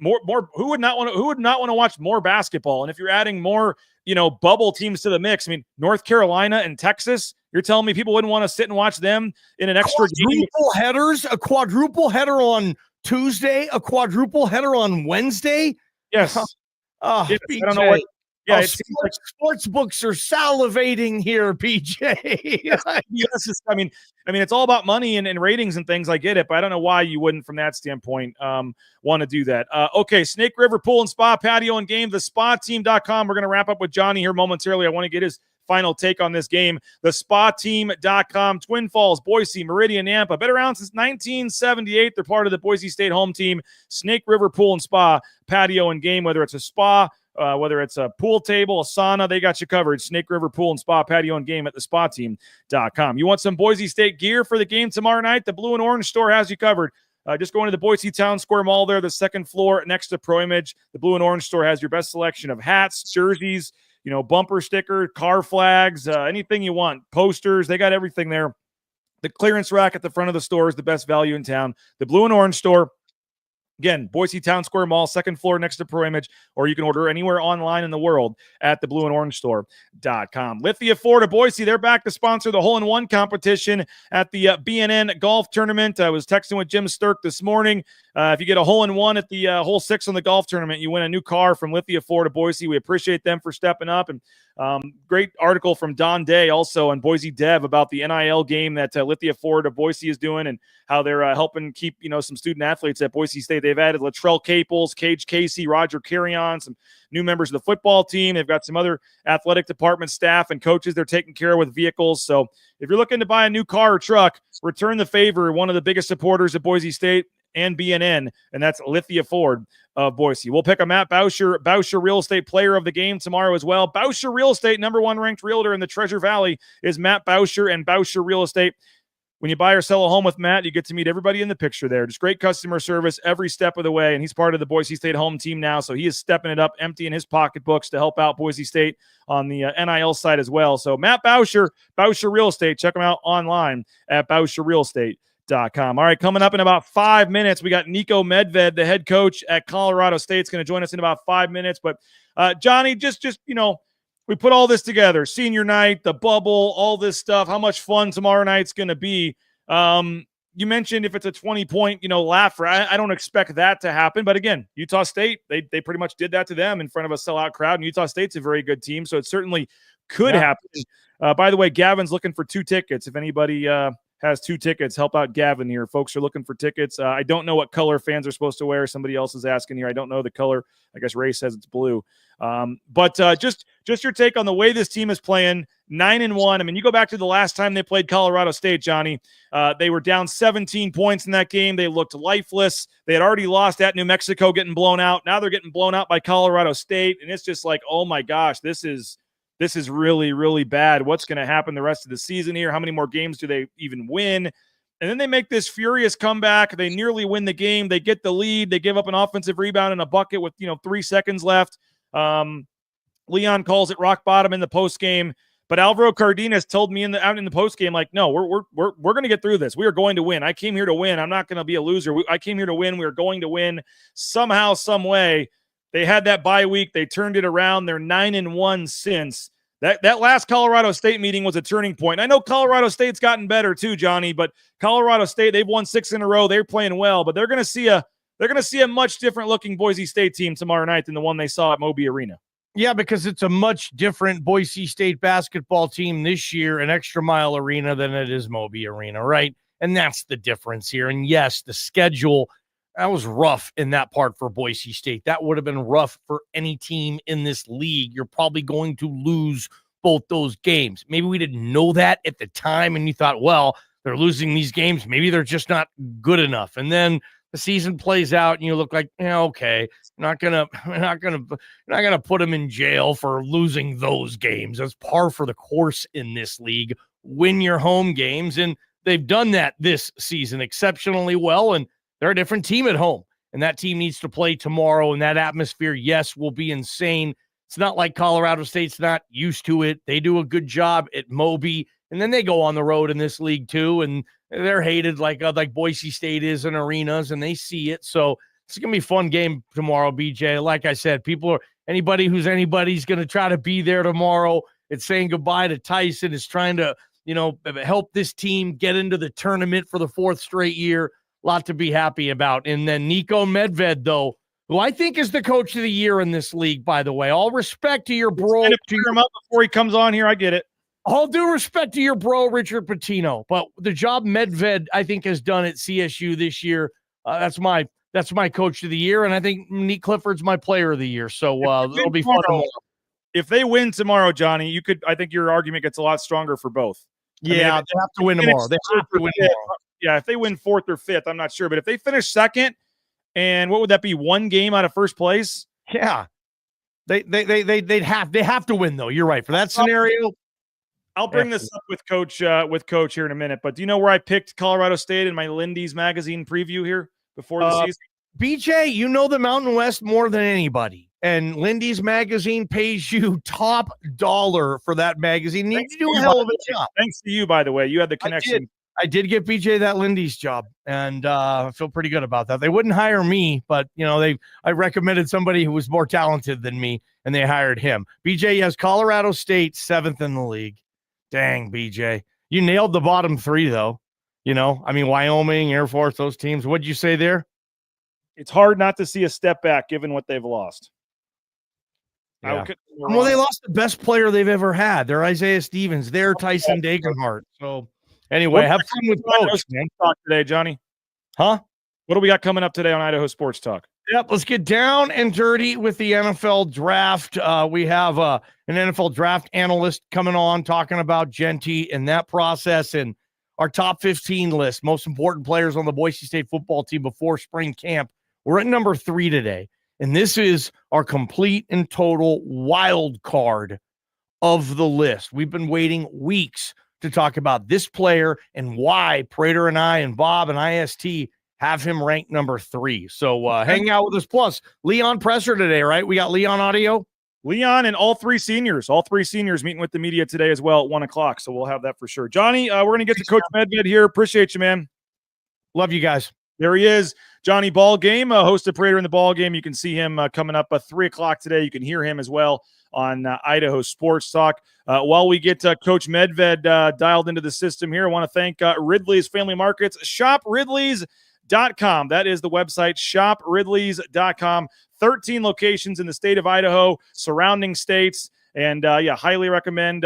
Speaker 5: more. Who would not want to watch more basketball? And if you're adding more, bubble teams to the mix, I mean, North Carolina and Texas, you're telling me people wouldn't want to sit and watch them in an extra game?
Speaker 6: Headers, a quadruple header on Tuesday, a quadruple header on Wednesday.
Speaker 5: Yes.
Speaker 6: Yes,
Speaker 5: I don't know what. Yeah,
Speaker 6: sports books are salivating here, PJ.
Speaker 5: Yes, I mean, it's all about money and ratings and things. I get it, but I don't know why you wouldn't, from that standpoint, want to do that. Okay, Snake River Pool and Spa Patio and Game, thespateam.com. We're going to wrap up with Johnny here momentarily. I want to get his final take on this game. TheSpaTeam.com, Twin Falls, Boise, Meridian, Nampa. Been around since 1978. They're part of the Boise State home team. Snake River Pool and Spa, patio and game, whether it's a spa, whether it's a pool table, a sauna, they got you covered. Snake River Pool and Spa, patio and game at thespateam.com. You want some Boise State gear for the game tomorrow night? The Blue and Orange store has you covered. Just go into the Boise Town Square Mall there, the second floor next to Pro Image. The Blue and Orange store has your best selection of hats, jerseys, bumper sticker, car flags, anything you want, posters. They got everything there. The clearance rack at the front of the store is the best value in town. The Blue and Orange store, again, Boise Town Square Mall, second floor next to Pro Image, or you can order anywhere online in the world at the Blue and Orange Store.com. Lithia Ford of Boise, they're back to sponsor the hole-in-one competition at the BNN golf tournament. I was texting with Jim Sturk this morning. If you get a hole-in-one at the hole 6 on the golf tournament, you win a new car from Lithia Ford of Boise. We appreciate them for stepping up. And great article from Don Day also on Boise Dev about the NIL game that Lithia Ford of Boise is doing and how they're helping keep, some student athletes at Boise State. They've added Latrell Caples, Cage Casey, Roger Carrion, some new members of the football team. They've got some other athletic department staff and coaches they're taking care of with vehicles. So if you're looking to buy a new car or truck, return the favor. One of the biggest supporters of Boise State and BNN, and that's Lithia Ford of Boise. We'll pick a Matt Bauscher Real Estate Player of the Game tomorrow as well. Bauscher Real Estate, number 1 ranked realtor in the Treasure Valley, is Matt Bauscher and Bauscher Real Estate. When you buy or sell a home with Matt, you get to meet everybody in the picture there. Just great customer service every step of the way, and he's part of the Boise State home team now, so he is stepping it up, emptying his pocketbooks to help out Boise State on the NIL side as well. So Matt Bauscher, Bauscher Real Estate, check him out online at BauscherRealEstate.com. All right, coming up in about 5 minutes, we got Niko Medved, the head coach at Colorado State, is going to join us in about 5 minutes. But Johnny, just we put all this together, senior night, the bubble, all this stuff, how much fun tomorrow night's going to be. You mentioned if it's a 20-point, laugher. I don't expect that to happen. But again, Utah State, they pretty much did that to them in front of a sellout crowd. And Utah State's a very good team, so it certainly could happen. By the way, Gavin's looking for 2 tickets. If anybody has 2 tickets, help out Gavin here. Folks are looking for tickets. I don't know what color fans are supposed to wear. Somebody else is asking here. I don't know the color. I guess Ray says it's blue. But just your take on the way this team is playing, 9-1. I mean, you go back to the last time they played Colorado State, Johnny. They were down 17 points in that game. They looked lifeless. They had already lost at New Mexico, getting blown out. Now they're getting blown out by Colorado State, and it's just like, oh my gosh, this is really, really bad. What's going to happen the rest of the season here? How many more games do they even win? And then they make this furious comeback. They nearly win the game. They get the lead. They give up an offensive rebound and a bucket with 3 seconds left. Leon calls it rock bottom in the post game, but Alvaro Cardenas told me out in the post game, like, no, we're going to get through this. We are going to win. I came here to win. I'm not going to be a loser. I came here to win. We are going to win somehow, some way. They had that bye week. They turned it around. They're 9-1 since. That last Colorado State meeting was a turning point. I know Colorado State's gotten better too, Johnny, but Colorado State, they've won 6 in a row. They're playing well, but they're going to see a much different looking Boise State team tomorrow night than the one they saw at Moby Arena.
Speaker 6: Yeah, because it's a much different Boise State basketball team this year in Extra Mile Arena than it is Moby Arena, right? And that's the difference here. And yes, the schedule, that was rough in that part for Boise State. That would have been rough for any team in this league. You're probably going to lose both those games. Maybe we didn't know that at the time, and you thought, well, they're losing these games. Maybe they're just not good enough. And then the season plays out, and you look like, okay, not gonna put them in jail for losing those games. That's par for the course in this league. Win your home games, and they've done that this season exceptionally well. And they're a different team at home, and that team needs to play tomorrow. And that atmosphere, yes, will be insane. It's not like Colorado State's not used to it. They do a good job at Moby, and then they go on the road in this league too, and they're hated like Boise State is in arenas, and they see it. So it's going to be a fun game tomorrow, BJ. Like I said, anybody's going to try to be there tomorrow. It's saying goodbye to Tyson. It's trying to, help this team get into the tournament for the 4th straight year. A lot to be happy about. And then Niko Medved, though, who I think is the coach of the year in this league, by the way. All respect to your bro.
Speaker 5: Him up before he comes on here. I get it.
Speaker 6: All due respect to your bro, Richard Pitino. But the job Medved, I think, has done at CSU this year, that's my coach of the year. And I think Nick Clifford's my player of the year. So it'll be fun tomorrow.
Speaker 5: if they win tomorrow, Johnny, I think your argument gets a lot stronger for both.
Speaker 6: Yeah, they have to win tomorrow. They have to win tomorrow.
Speaker 5: Yeah, if they win 4th or 5th, I'm not sure. But if they finish 2nd, and what would that be? 1 game out of 1st place?
Speaker 6: Yeah. They have to win, though. You're right. For that scenario,
Speaker 5: I'll bring this up with Coach here in a minute. But do you know where I picked Colorado State in my Lindy's magazine preview here before the season?
Speaker 6: BJ, you know the Mountain West more than anybody. And Lindy's magazine pays you top dollar for that magazine. You do a hell of a job.
Speaker 5: Thanks to you, by the way. You had the connection.
Speaker 6: I did get BJ that Lindy's job, and I feel pretty good about that. They wouldn't hire me, but I recommended somebody who was more talented than me, and they hired him. BJ has Colorado State 7th in the league. Dang, BJ. You nailed the bottom 3, though. Wyoming, Air Force, those teams. What'd you say there?
Speaker 5: It's hard not to see a step back given what they've lost.
Speaker 6: Yeah. Well, they lost the best player they've ever had. They're Isaiah Stevens. They're Tyson Degenhart. So, anyway, have fun with Coach, man.
Speaker 5: Talk today, Johnny.
Speaker 6: Huh?
Speaker 5: What do we got coming up today on Idaho Sports Talk?
Speaker 6: Yep, let's get down and dirty with the NFL draft. We have an NFL draft analyst coming on talking about Genty and that process and our top 15 list, most important players on the Boise State football team before spring camp. We're at number 3 today, and this is our complete and total wild card of the list. We've been waiting weeks to talk about this player and why Prater and I and Bob and IST have him ranked number 3. So hang out with us. Plus, Leon Presser today, right? We got Leon audio.
Speaker 5: Leon and all three seniors meeting with the media today as well at 1:00. So we'll have that for sure. Johnny, we're going to get to Coach Medved here. Appreciate you, man.
Speaker 6: Love you guys.
Speaker 5: There he is. Johnny Ballgame, host of Prater in the Ballgame. You can see him coming up at 3:00 today. You can hear him as well on Idaho Sports Talk. While we get Coach Medved dialed into the system here, I want to thank Ridley's Family Markets. Shop Ridley's.com. That is the website, shopridleys.com. 13 locations in the state of Idaho, surrounding states. And highly recommend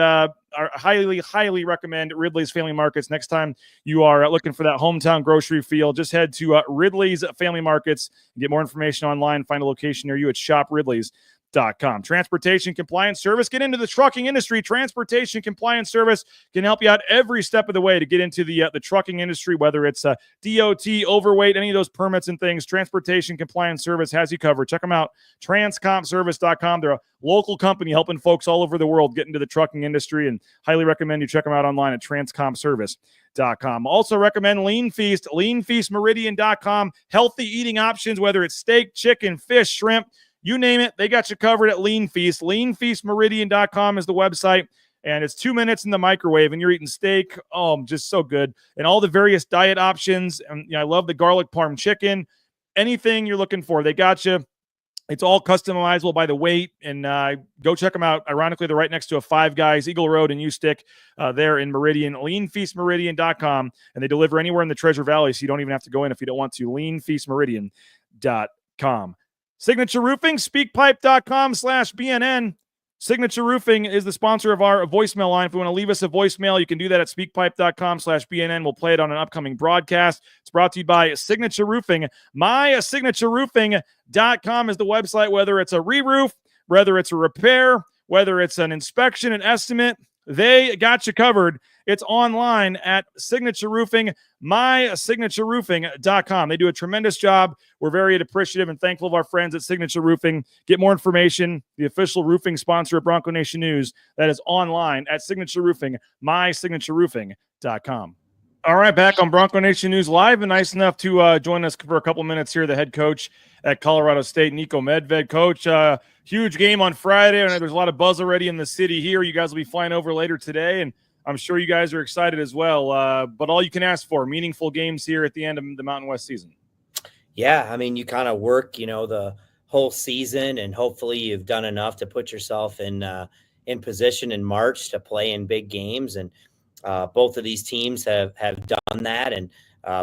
Speaker 5: Ridley's Family Markets. Next time you are looking for that hometown grocery feel, just head to Ridley's Family Markets and get more information online. Find a location near you at shopridleys.com. Transportation Compliance Service. Get into the trucking industry. Transportation Compliance Service can help you out every step of the way to get into the trucking industry, whether it's DOT, overweight, any of those permits and things. Transportation Compliance Service has you covered. Check them out, transcompservice.com. They're a local company helping folks all over the world get into the trucking industry, and highly recommend you check them out online at transcompservice.com. Also recommend Lean Feast, leanfeastmeridian.com. Healthy eating options, whether it's steak, chicken, fish, shrimp, you name it, they got you covered at Lean Feast. Leanfeastmeridian.com is the website, and it's 2 minutes in the microwave, and you're eating steak. Oh, just so good. And all the various diet options. And I love the garlic parm chicken. Anything you're looking for, they got you. It's all customizable by the weight, and go check them out. Ironically, they're right next to a Five Guys, Eagle Road and Ustick there in Meridian. Leanfeastmeridian.com, and they deliver anywhere in the Treasure Valley, so you don't even have to go in if you don't want to. Leanfeastmeridian.com. Signature Roofing, speakpipe.com/BNN. Signature Roofing is the sponsor of our voicemail line. If you want to leave us a voicemail, you can do that at speakpipe.com/BNN. We'll play it on an upcoming broadcast. It's brought to you by Signature Roofing. MySignatureRoofing.com is the website, whether it's a re-roof, whether it's a repair, whether it's an inspection, an estimate, they got you covered. It's online at Signature Roofing, mysignatureroofing.com. They do a tremendous job. We're very appreciative and thankful of our friends at Signature Roofing. Get more information, the official roofing sponsor of Bronco Nation News, that is online at Signature Roofing, mysignatureroofing.com. All right, back on Bronco Nation News Live, and nice enough to join us for a couple minutes here, the head coach at Colorado State, Niko Medved. Coach, huge game on Friday. I know there's a lot of buzz already in the city here. You guys will be flying over later today, and I'm sure you guys are excited as well. But all you can ask for, meaningful games here at the end of the Mountain West season.
Speaker 8: Yeah, I mean, you kind of work, the whole season, and hopefully you've done enough to put yourself in position in March to play in big games. And both of these teams have done that, and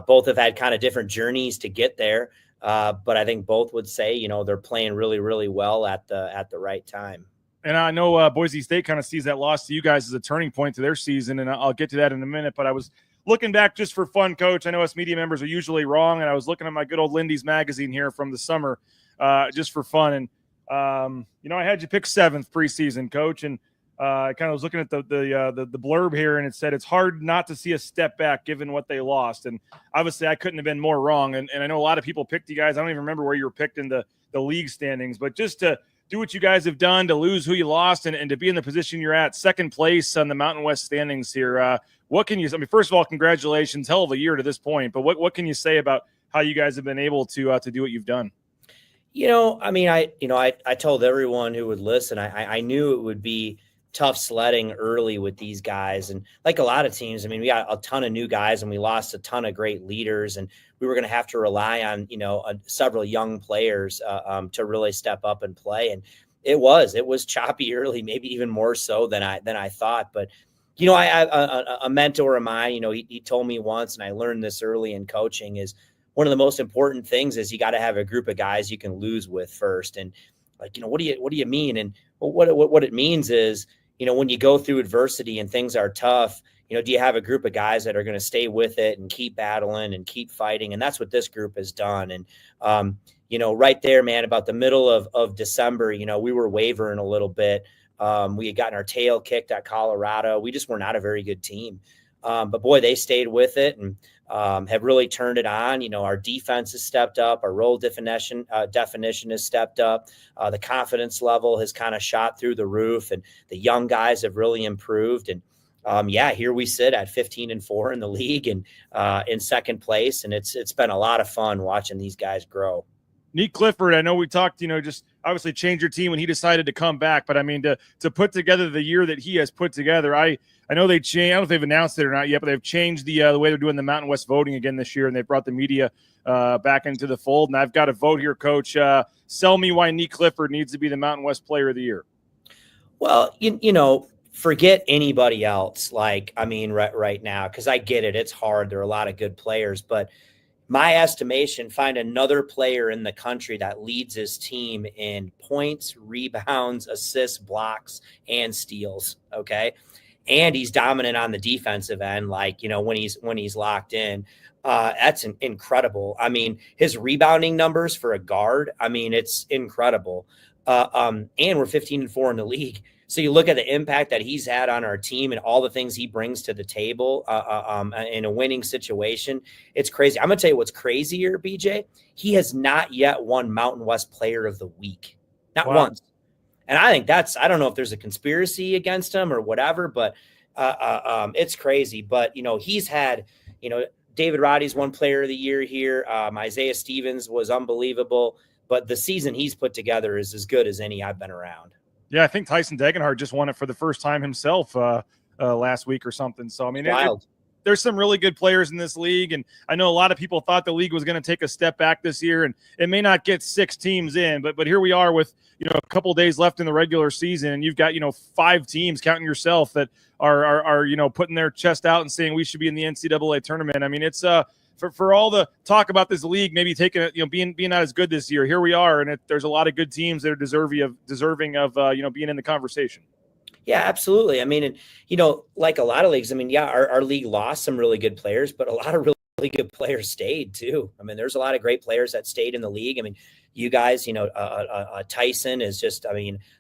Speaker 8: both have had kind of different journeys to get there. But I think both would say, they're playing really, really well at the right time.
Speaker 5: And I know Boise State kind of sees that loss to you guys as a turning point to their season, and I'll get to that in a minute. But I was looking back just for fun, Coach. I know us media members are usually wrong, and I was looking at my good old Lindy's magazine here from the summer just for fun. And I had you pick 7th preseason, Coach, and I kind of was looking at the blurb here, and it said it's hard not to see a step back given what they lost. And obviously, I couldn't have been more wrong. And I know a lot of people picked you guys. I don't even remember where you were picked in the league standings, but just to do what you guys have done, to lose who you lost, and to be in the position you're at, 2nd place on the Mountain West standings here. What can you? I mean, first of all, congratulations, hell of a year to this point. But what can you say about how you guys have been able to do what you've done?
Speaker 8: I told everyone who would listen, I knew it would be tough sledding early with these guys. And like a lot of teams, I mean, we got a ton of new guys and we lost a ton of great leaders, and we were going to have to rely on, several young players to really step up and play. And it was choppy early, maybe even more so than I thought. But, a mentor of mine, he told me once, and I learned this early in coaching, is one of the most important things is you got to have a group of guys you can lose with first. And what do you mean? And what it means is, when you go through adversity and things are tough, do you have a group of guys that are going to stay with it and keep battling and keep fighting? And that's what this group has done. And, right there, man, about the middle of December, we were wavering a little bit. We had gotten our tail kicked at Colorado. We just were not a very good team. But boy, they stayed with it and have really turned it on. Our defense has stepped up. Our role definition has stepped up. The confidence level has kind of shot through the roof, and the young guys have really improved. And here we sit at 15-4 in the league and in 2nd place. And it's been a lot of fun watching these guys grow.
Speaker 5: Nick Clifford, I know we talked, just obviously change your team when he decided to come back. But I mean, to put together the year that he has put together, I know they changed. I don't know if they've announced it or not yet, but they've changed the way they're doing the Mountain West voting again this year, and they brought the media back into the fold. And I've got a vote here, Coach. Sell me why Nick Clifford needs to be the Mountain West Player of the Year.
Speaker 8: Well, forget anybody else. Right now, because I get it. It's hard. There are a lot of good players, but my estimation, find another player in the country that leads his team in points, rebounds, assists, blocks, and steals. Okay. And he's dominant on the defensive end. When he's locked in, that's incredible. I mean, his rebounding numbers for a guard, it's incredible. And we're 15-4 in the league. So you look at the impact that he's had on our team and all the things he brings to the table in a winning situation. It's crazy. I'm going to tell you what's crazier, BJ. He has not yet won Mountain West Player of the Week. Not once. And I think I don't know if there's a conspiracy against him or whatever, but it's crazy. But, he's had, David Roddy's won Player of the Year here. Isaiah Stevens was unbelievable. But the season he's put together is as good as any I've been around.
Speaker 5: Yeah, I think Tyson Degenhart just won it for the first time himself last week or something. So, I mean, there's some really good players in this league. And I know a lot of people thought the league was going to take a step back this year, and it may not get 6 teams in. But here we are with, a couple days left in the regular season, and you've got, 5 teams, counting yourself, that are putting their chest out and saying we should be in the NCAA tournament. I mean, it's for all the talk about this league, maybe taking it, being not as good this year. Here we are, and there's a lot of good teams that are deserving of being in the conversation.
Speaker 8: Yeah, absolutely. I mean, and like a lot of leagues, our league lost some really good players, but a lot of really good players stayed too. I mean, there's a lot of great players that stayed in the league. I mean, you guys, Tyson is just,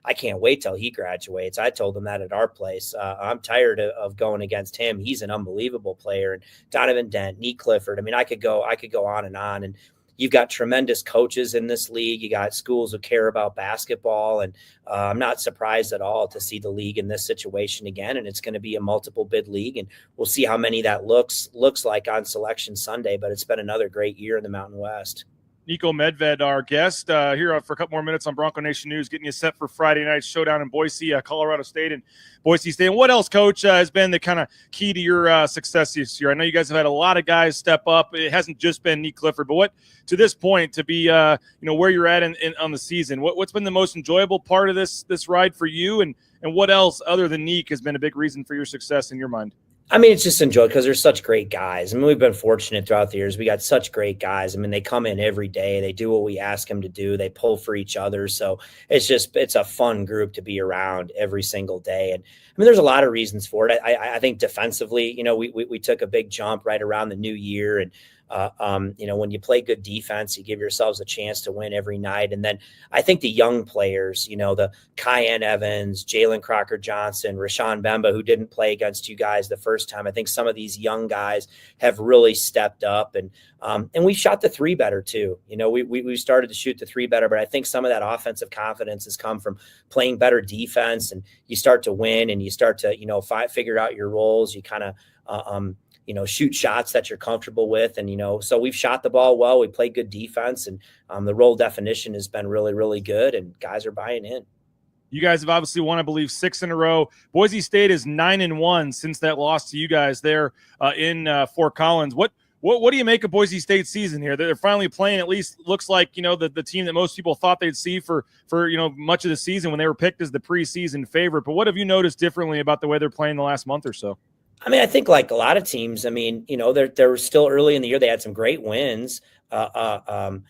Speaker 8: I can't wait till he graduates. I told him that at our place. I'm tired of going against him. He's an unbelievable player. And Donovan Dent, Nick Clifford. I could go on. And you've got tremendous coaches in this league. You got schools who care about basketball. And I'm not surprised at all to see the league in this situation again. And it's going to be a multiple bid league. And we'll see how many that looks like on Selection Sunday. But it's been another great year in the Mountain West.
Speaker 5: Niko Medved, our guest, here for a couple more minutes on Bronco Nation News, getting you set for Friday night's showdown in Boise, Colorado State and Boise State. And what else, Coach, has been the kind of key to your success this year? I know you guys have had a lot of guys step up. It hasn't just been Nick Clifford, but what, to this point, to be where you're at on the season, what's been the most enjoyable part of this ride for you, and what else other than Nick has been a big reason for your success in your mind?
Speaker 8: It's just enjoyed because there's such great guys. We've been fortunate throughout the years. We got such great guys. They come in every day. They do what we ask them to do. They pull for each other. So it's a fun group to be around every single day. And there's a lot of reasons for it. I think defensively, we took a big jump right around the new year, and When you play good defense, you give yourselves a chance to win every night. And then I think the young players, the Cayenne Evans, Jalen Crocker-Johnson, Rashawn Bemba, who didn't play against you guys the first time. I think some of these young guys have really stepped up, and we shot the three better too. We started to shoot the three better, but I think some of that offensive confidence has come from playing better defense, and you start to win and you start to, figure out your roles. You kind of, shoot shots that you're comfortable with. And, so we've shot the ball well. We played good defense, and the role definition has been really, really good, and guys are buying in.
Speaker 5: You guys have obviously won, I believe, 6 in a row. Boise State is 9-1 since that loss to you guys there in Fort Collins. What do you make of Boise State's season here? They're finally playing, at least looks like, the team that most people thought they'd see for much of the season when they were picked as the preseason favorite. But what have you noticed differently about the way they're playing the last month or so?
Speaker 8: I mean, I think like a lot of teams, they're still early in the year. They had some great wins, and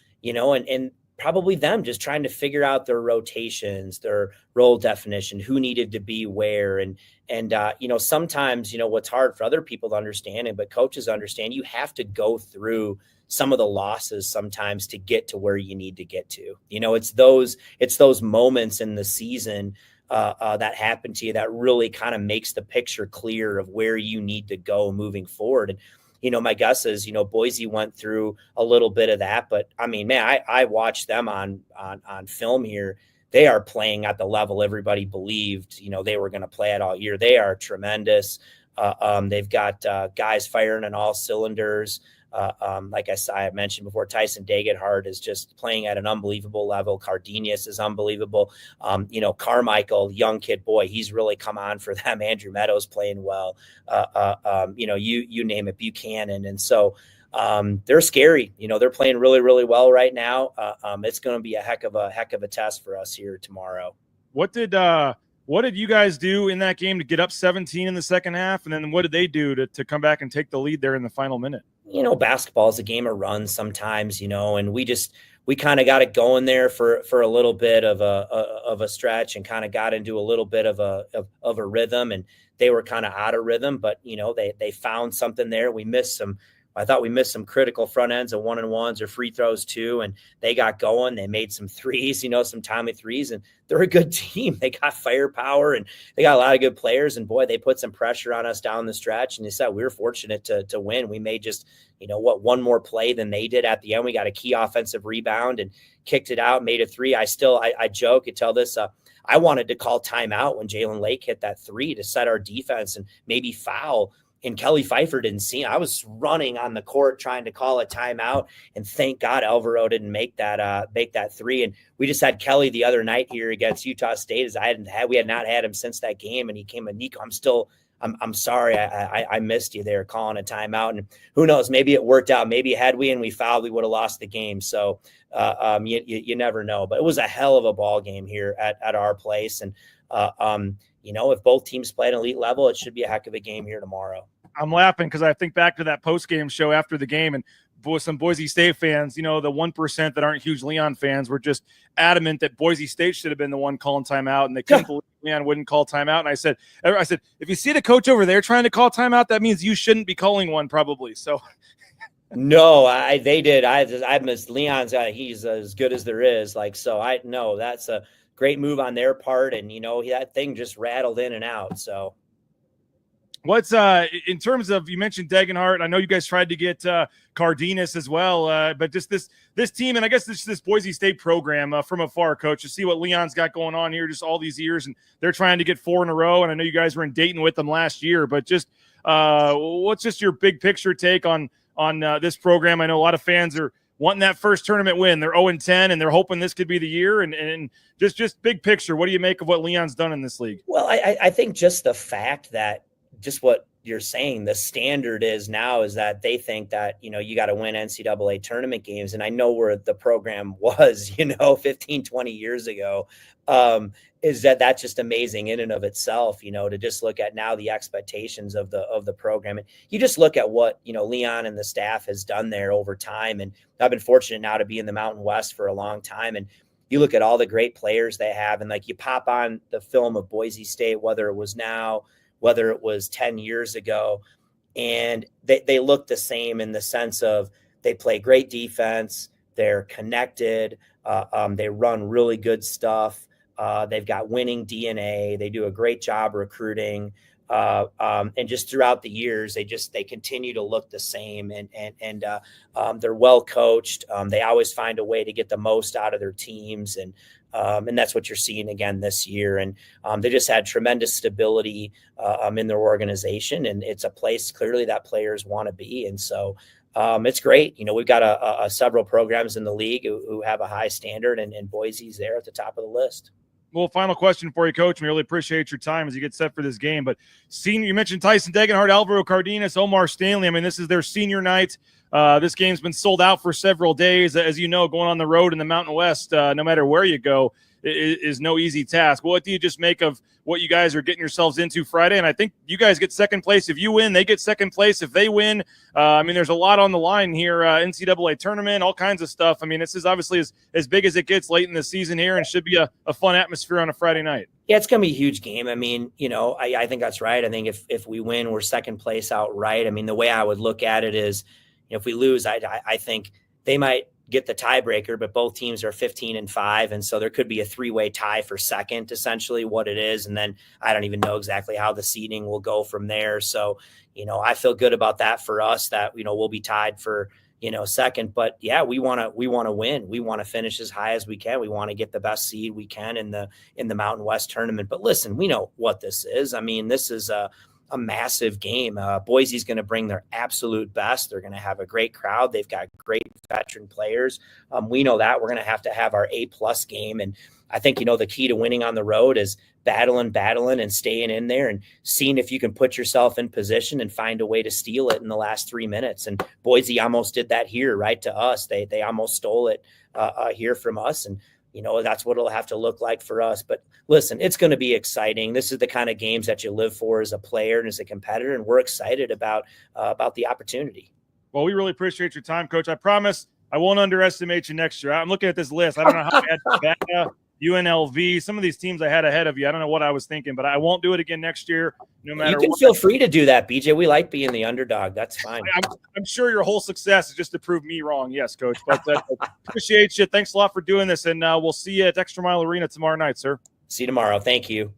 Speaker 8: probably them just trying to figure out their rotations, their role definition, who needed to be where. And sometimes, what's hard for other people to understand, but coaches understand, you have to go through some of the losses sometimes to get to where you need to get to. It's those moments in the season that happen to you that really kind of makes the picture clear of where you need to go moving forward. And, my guess is, Boise went through a little bit of that, but I mean, man, I watched them on film here. They are playing at the level everybody believed, they were going to play at all year. They are tremendous. They've got guys firing on all cylinders. Like I mentioned before, Tyson Degenhart is just playing at an unbelievable level. Cardenas is unbelievable. Carmichael, young kid, boy, he's really come on for them. Andrew Meadows playing well. You name it, Buchanan. And so they're scary. They're playing really, really well right now. It's going to be a heck of a test for us here tomorrow.
Speaker 5: What did you guys do in that game to get up 17 in the second half? And then what did they do to come back and take the lead there in the final minute?
Speaker 8: Basketball is a game of runs sometimes, and we kind of got it going there for a little bit of a stretch, and kind of got into a little bit of a rhythm, and they were kind of out of rhythm, but they found something there. I thought we missed some critical front ends of 1-on-1s or free throws too. And they got going. They made some threes, some timely threes, and they're a good team. They got firepower and they got a lot of good players. And boy, they put some pressure on us down the stretch. And they said we were fortunate to win. We made just, one more play than they did at the end. We got a key offensive rebound and kicked it out, made a three. I joke and tell this, I wanted to call timeout when Jalen Lake hit that three to set our defense and maybe foul. And Kelly Pfeiffer didn't see it. I was running on the court trying to call a timeout, and thank God Alvaro didn't make that three. And we just had Kelly the other night here against Utah State, we had not had him since that game. And he came and Nico, I'm sorry, I missed you there calling a timeout. And who knows, maybe it worked out. Maybe had we and we fouled, we would have lost the game. So you never know. But it was a hell of a ball game here at our place. And if both teams play at an elite level, it should be a heck of a game here tomorrow.
Speaker 5: I'm laughing because I think back to that post-game show after the game, and some Boise State fans, the 1% that aren't huge Leon fans, were just adamant that Boise State should have been the one calling timeout, and they couldn't believe Leon wouldn't call timeout. And I said, if you see the coach over there trying to call timeout, that means you shouldn't be calling one, probably. So.
Speaker 8: No, they did. I missed Leon's. He's as good as there is. That's a great move on their part, and that thing just rattled in and out. So.
Speaker 5: What's in terms of, you mentioned Degenhart, I know you guys tried to get Cardenas as well, but just this team, and I guess this Boise State program from afar, Coach, to see what Leon's got going on here just all these years, and they're trying to get 4 in a row, and I know you guys were in Dayton with them last year, but just what's just your big picture take on this program? I know a lot of fans are wanting that first tournament win. They're 0-10, and they're hoping this could be the year, and just big picture, what do you make of what Leon's done in this league?
Speaker 8: Well, I think just the fact that just what you're saying, the standard is now is that they think that, you got to win NCAA tournament games. And I know where the program was, 15, 20 years ago, is that's just amazing in and of itself, to just look at now the expectations of the program. And you just look at what, Leon and the staff has done there over time. And I've been fortunate now to be in the Mountain West for a long time. And you look at all the great players they have, and you pop on the film of Boise State, whether it was now, whether it was 10 years ago, and they look the same in the sense of they play great defense. They're connected. They run really good stuff. They've got winning DNA. They do a great job recruiting. And just throughout the years, they continue to look the same, and they're well coached. They always find a way to get the most out of their teams, and that's what you're seeing again this year. And they just had tremendous stability in their organization, and it's a place clearly that players want to be. And so it's great. We've got several programs in the league who have a high standard, and Boise's there at the top of the list.
Speaker 5: Well, final question for you, Coach. We really appreciate your time as you get set for this game. But you mentioned Tyson Degenhart, Alvaro Cardenas, Omar Stanley. I mean, this is their senior night. This game's been sold out for several days. As you know, going on the road in the Mountain West, no matter where you go, is no easy task. What do you just make of what you guys are getting yourselves into Friday? And I think you guys get second place. If you win, they get second place. If they win, I mean, there's a lot on the line here. NCAA tournament, all kinds of stuff. I mean, this is obviously as big as it gets late in the season here, and should be a fun atmosphere on a Friday night.
Speaker 8: Yeah, it's going to be a huge game. I mean, I think that's right. I think if we win, we're second place outright. I mean, the way I would look at it is, if we lose, I think they might get the tiebreaker, but both teams are 15-5. And so there could be a 3-way tie for second, essentially what it is. And then I don't even know exactly how the seeding will go from there. So, I feel good about that for us, that, we'll be tied for, second. But yeah, we want to win. We want to finish as high as we can. We want to get the best seed we can in the Mountain West tournament. But listen, we know what this is. I mean, this is a massive game. Boise's going to bring their absolute best. They're going to have a great crowd. They've got great veteran players. We know that we're going to have our A+ game. And I think, the key to winning on the road is battling and staying in there and seeing if you can put yourself in position and find a way to steal it in the last 3 minutes. And Boise almost did that here, right to us. They almost stole it here from us. And, that's what it'll have to look like for us. But listen, it's going to be exciting. This is the kind of games that you live for as a player and as a competitor, and we're excited about the opportunity.
Speaker 5: Well, we really appreciate your time, Coach. I promise I won't underestimate you next year. I'm looking at this list. I don't know how I had Nevada, UNLV, some of these teams I had ahead of you. I don't know what I was thinking, but I won't do it again next year, no matter what.
Speaker 8: You can feel free to do that, BJ. We like being the underdog. That's fine.
Speaker 5: I'm sure your whole success is just to prove me wrong. Yes, Coach. But appreciate you. Thanks a lot for doing this, and we'll see you at Extra Mile Arena tomorrow night, sir.
Speaker 8: See you tomorrow. Thank you.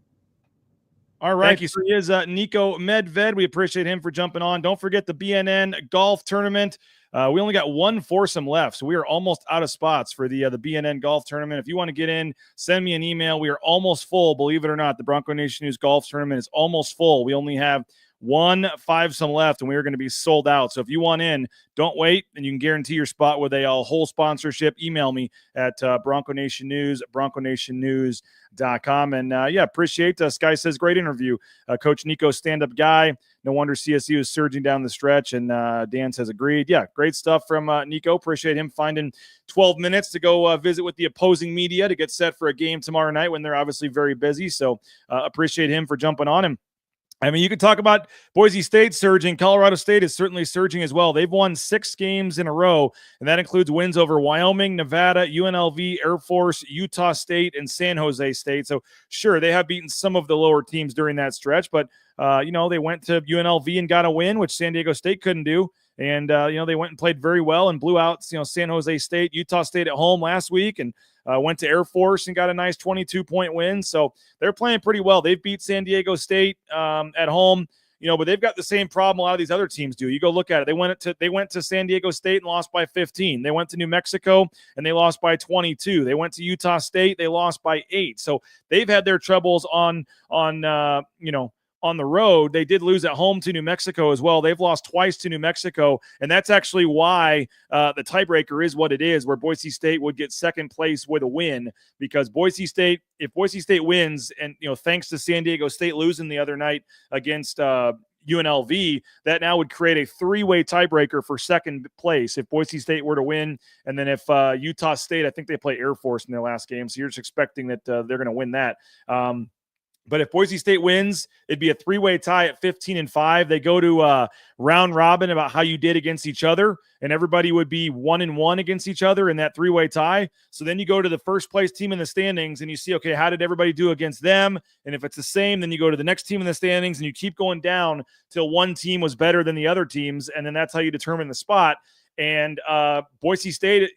Speaker 5: All right. So he is Niko Medved. We appreciate him for jumping on. Don't forget the BNN golf tournament. We only got one foursome left, so we are almost out of spots for the BNN golf tournament. If you want to get in, send me an email. We are almost full. Believe it or not, the Bronco Nation News golf tournament is almost full. We only have one fivesome left, and we are going to be sold out. So if you want in, don't wait, and you can guarantee your spot with a whole sponsorship. Email me at Bronco Nation News, bronconationnews.com. And appreciate Sky says great interview. Coach Niko, stand-up guy. No wonder CSU is surging down the stretch. And Dan says agreed. Yeah, great stuff from Niko. Appreciate him finding 12 minutes to go visit with the opposing media to get set for a game tomorrow night when they're obviously very busy. So appreciate him for jumping on him. I mean, you could talk about Boise State surging. Colorado State is certainly surging as well. They've won 6 games in a row, and that includes wins over Wyoming, Nevada, UNLV, Air Force, Utah State, and San Jose State. So, sure, they have beaten some of the lower teams during that stretch, but, they went to UNLV and got a win, which San Diego State couldn't do. And, they went and played very well and blew out, San Jose State, Utah State at home last week, and went to Air Force and got a nice 22-point win. So they're playing pretty well. They've beat San Diego State at home, but they've got the same problem a lot of these other teams do. You go look at it. They went to San Diego State and lost by 15. They went to New Mexico and they lost by 22. They went to Utah State. They lost by 8. So they've had their troubles on the road. They did lose at home to New Mexico as well. They've lost twice to New Mexico, and that's actually why the tiebreaker is what it is, where Boise State would get second place with a win, because if Boise State wins, and thanks to San Diego State losing the other night against UNLV, that now would create a 3-way tiebreaker for second place if Boise State were to win. And then if Utah State, I think they play Air Force in their last game, so you're just expecting that they're going to win that. But if Boise State wins, it'd be a 3-way tie at 15-5. They go to round robin about how you did against each other, and everybody would be 1-1 against each other in that 3-way tie. So then you go to the first place team in the standings and you see, okay, how did everybody do against them? And if it's the same, then you go to the next team in the standings and you keep going down till one team was better than the other teams. And then that's how you determine the spot. And Boise State,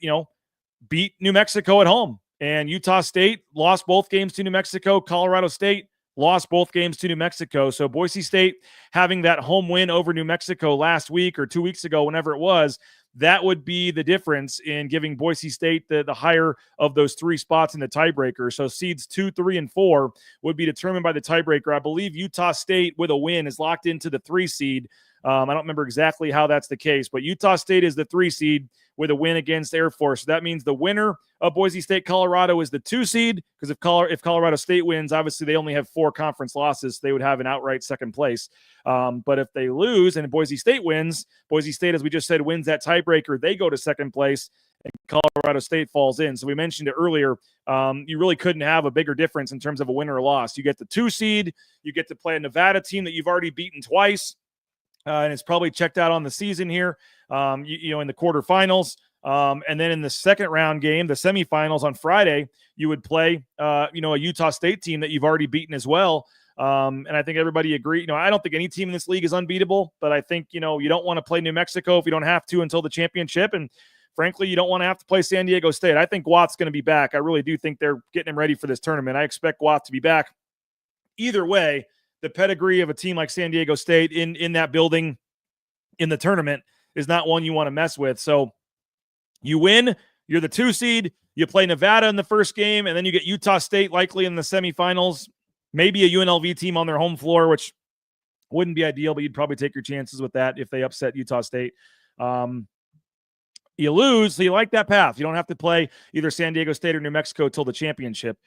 Speaker 5: beat New Mexico at home. And Utah State lost both games to New Mexico. Colorado State lost both games to New Mexico. So Boise State having that home win over New Mexico last week or 2 weeks ago, whenever it was, that would be the difference in giving Boise State the higher of those 3 spots in the tiebreaker. So seeds 2, 3, and 4 would be determined by the tiebreaker. I believe Utah State with a win is locked into the 3 seed. I don't remember exactly how that's the case, but Utah State is the 3 seed with a win against Air Force. So that means the winner of Boise State, Colorado is the 2 seed, because if Colorado State wins, obviously they only have 4 conference losses. So they would have an outright second place. But if they lose and Boise State wins, Boise State, as we just said, wins that tiebreaker, they go to second place and Colorado State falls in. So we mentioned it earlier. You really couldn't have a bigger difference in terms of a win or a loss. You get the 2 seed, you get to play a Nevada team that you've already beaten twice. And it's probably checked out on the season here, in the quarterfinals. And then in the second round game, the semifinals on Friday, you would play, a Utah State team that you've already beaten as well. And I think everybody agreed. I don't think any team in this league is unbeatable, but I think, you don't want to play New Mexico if you don't have to until the championship. And frankly, you don't want to have to play San Diego State. I think Watt's going to be back. I really do think they're getting him ready for this tournament. I expect Watt to be back. Either way, the pedigree of a team like San Diego State in that building in the tournament is not one you want to mess with. So you win, you're the 2 seed, you play Nevada in the first game, and then you get Utah State likely in the semifinals, maybe a UNLV team on their home floor, which wouldn't be ideal, but you'd probably take your chances with that if they upset Utah State. You lose, so you like that path. You don't have to play either San Diego State or New Mexico till the championship.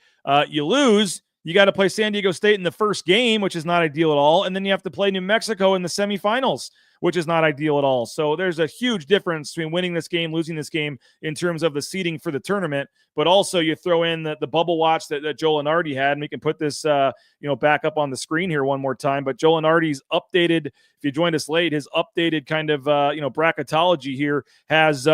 Speaker 5: You lose, you got to play San Diego State in the first game, which is not ideal at all. And then you have to play New Mexico in the semifinals, which is not ideal at all. So there's a huge difference between winning this game, losing this game in terms of the seeding for the tournament. But also you throw in the bubble watch that Joe Lenardi had, and we can put this, back up on the screen here one more time. But Joe Lenardi's updated, if you joined us late, his updated kind of, bracketology here has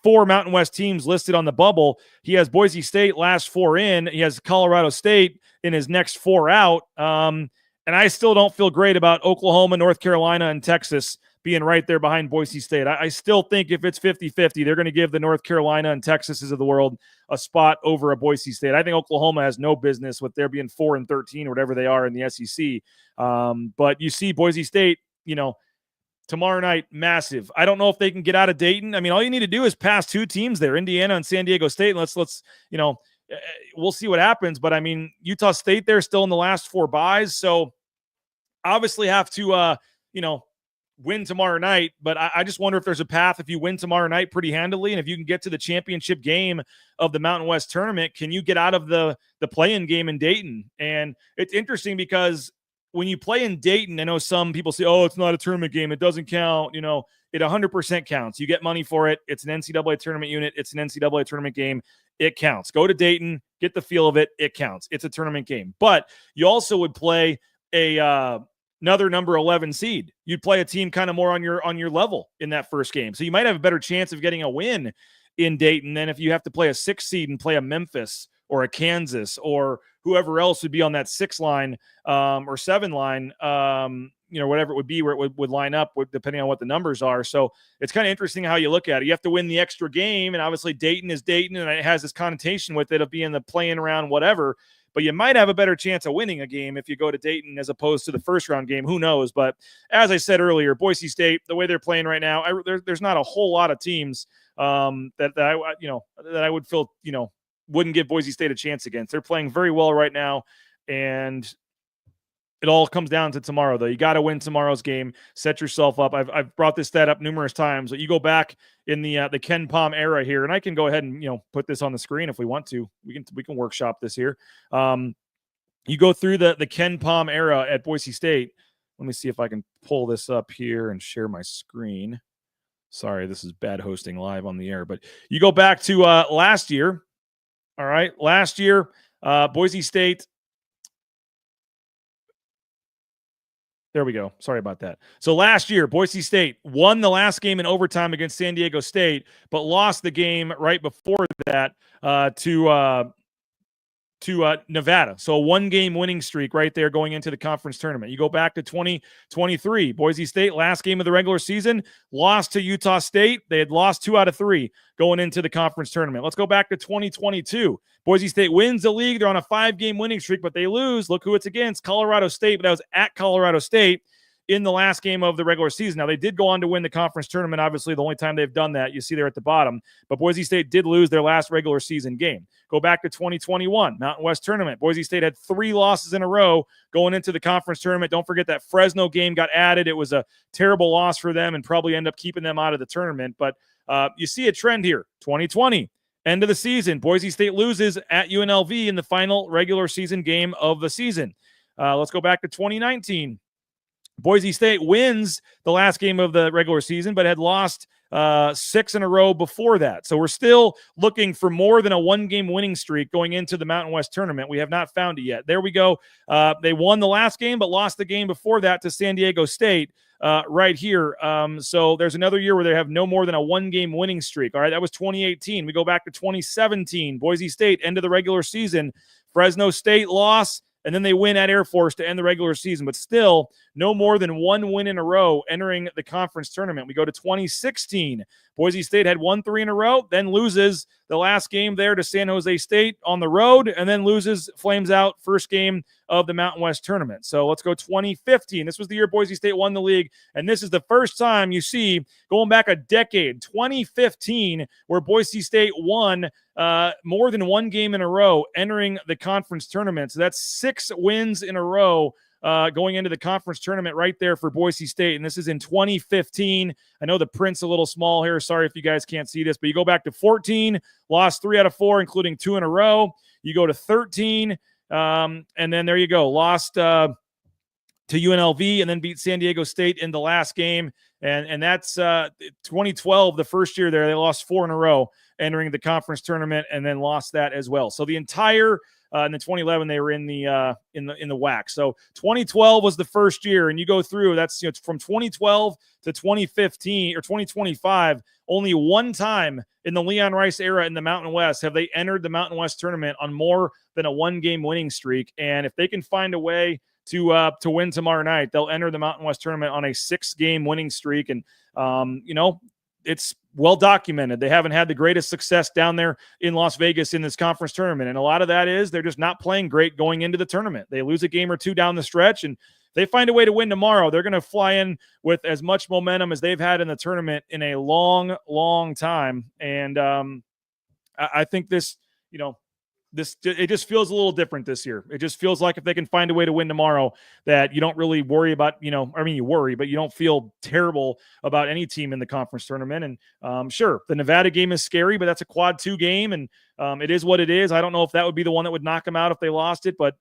Speaker 5: 4 Mountain West teams listed on the bubble. He has Boise State last 4 in. He has Colorado State in his next 4 out. And I still don't feel great about Oklahoma, North Carolina, and Texas being right there behind Boise State. I still think if it's 50-50, they're going to give the North Carolina and Texases of the world a spot over a Boise State. I think Oklahoma has no business with their being 4-13 or whatever they are in the SEC. But you see Boise State, tomorrow night, massive. I don't know if they can get out of Dayton. I mean, all you need to do is pass 2 teams there, Indiana and San Diego State. And let's we'll see what happens. But I mean, Utah State, they're still in the last 4 byes. So obviously have to, win tomorrow night. But I just wonder if there's a path if you win tomorrow night pretty handily. And if you can get to the championship game of the Mountain West tournament, can you get out of the play-in game in Dayton? And it's interesting because when you play in Dayton, I know some people say, oh, it's not a tournament game, it doesn't count. It 100% counts. You get money for it. It's an NCAA tournament unit. It's an NCAA tournament game. It counts. Go to Dayton, get the feel of it. It counts. It's a tournament game. But you also would play another number 11 seed. You'd play a team kind of more on your level in that first game. So you might have a better chance of getting a win in Dayton than if you have to play a 6 seed and play a Memphis or a Kansas or whoever else would be on that 6 line or 7 line, whatever it would be where it would line up depending on what the numbers are. So it's kind of interesting how you look at it. You have to win the extra game, and obviously Dayton is Dayton, and it has this connotation with it of being the playing around whatever. But you might have a better chance of winning a game if you go to Dayton as opposed to the first round game. Who knows? But as I said earlier, Boise State, the way they're playing right now, there's not a whole lot of teams that I would feel wouldn't give Boise State a chance against. They're playing very well right now, and it all comes down to tomorrow, though. You got to win tomorrow's game. Set yourself up. I've brought this stat up numerous times. But you go back in the Ken Pom era here, and I can go ahead and put this on the screen if we want to. We can workshop this here. You go through the Ken Pom era at Boise State. Let me see if I can pull this up here and share my screen. Sorry, this is bad hosting live on the air, but you go back to last year. All right, last year, Boise State. There we go. Sorry about that. So last year, Boise State won the last game in overtime against San Diego State, but lost the game right before that to to Nevada. So a 1-game winning streak right there going into the conference tournament. You go back to 2023, Boise State, last game of the regular season, lost to Utah State. They had lost 2 out of 3 going into the conference tournament. Let's go back to 2022. Boise State wins the league. They're on a 5-game winning streak, but they lose. Look who it's against, Colorado State, but that was at Colorado State in the last game of the regular season. Now, they did go on to win the conference tournament. Obviously, the only time they've done that, you see there at the bottom. But Boise State did lose their last regular season game. Go back to 2021, Mountain West Tournament. Boise State had 3 losses in a row going into the conference tournament. Don't forget that Fresno game got added. It was a terrible loss for them and probably end up keeping them out of the tournament. But you see a trend here. 2020, end of the season, Boise State loses at UNLV in the final regular season game of the season. Let's go back to 2019. Boise State wins the last game of the regular season, but had lost 6 in a row before that. So we're still looking for more than a 1-game winning streak going into the Mountain West tournament. We have not found it yet. There we go. They won the last game, but lost the game before that to San Diego State right here. So there's another year where they have no more than a 1-game winning streak. All right, that was 2018. We go back to 2017. Boise State, end of the regular season. Fresno State loss. And then they win at Air Force to end the regular season, but still no more than 1 win in a row entering the conference tournament. We go to 2016. Boise State had won 3 in a row, then loses the last game there to San Jose State on the road, and then loses, flames out, first game of the Mountain West tournament. So let's go 2015. This was the year Boise State won the league, and this is the first time you see, going back a decade, 2015, where Boise State won more than 1 game in a row entering the conference tournament. So that's 6 wins in a row going into the conference tournament right there for Boise State. And this is in 2015. I know the print's a little small here. Sorry if you guys can't see this, but you go back to 14, lost 3 out of 4, including 2 in a row. You go to 13, and then there you go. Lost to UNLV and then beat San Diego State in the last game. And that's 2012, the first year there. They lost 4 in a row entering the conference tournament and then lost that as well. So the entire and then 2011 they were in the WAC. So 2012 was the first year, and you go through. That's from 2012 to 2015 or 2025. Only 1 time in the Leon Rice era in the Mountain West have they entered the Mountain West tournament on more than a 1-game winning streak. And if they can find a way to win tomorrow night, they'll enter the Mountain West tournament on a 6-game winning streak. And it's well documented. They haven't had the greatest success down there in Las Vegas in this conference tournament. And a lot of that is they're just not playing great going into the tournament. They lose a game or 2 down the stretch, and they find a way to win tomorrow. They're going to fly in with as much momentum as they've had in the tournament in a long, long time. And I think this, it just feels a little different this year. It just feels like if they can find a way to win tomorrow, that you don't really worry about, you worry, but you don't feel terrible about any team in the conference tournament. And sure, the Nevada game is scary, but that's a quad 2 game, and it is what it is. I don't know if that would be the one that would knock them out if they lost it, but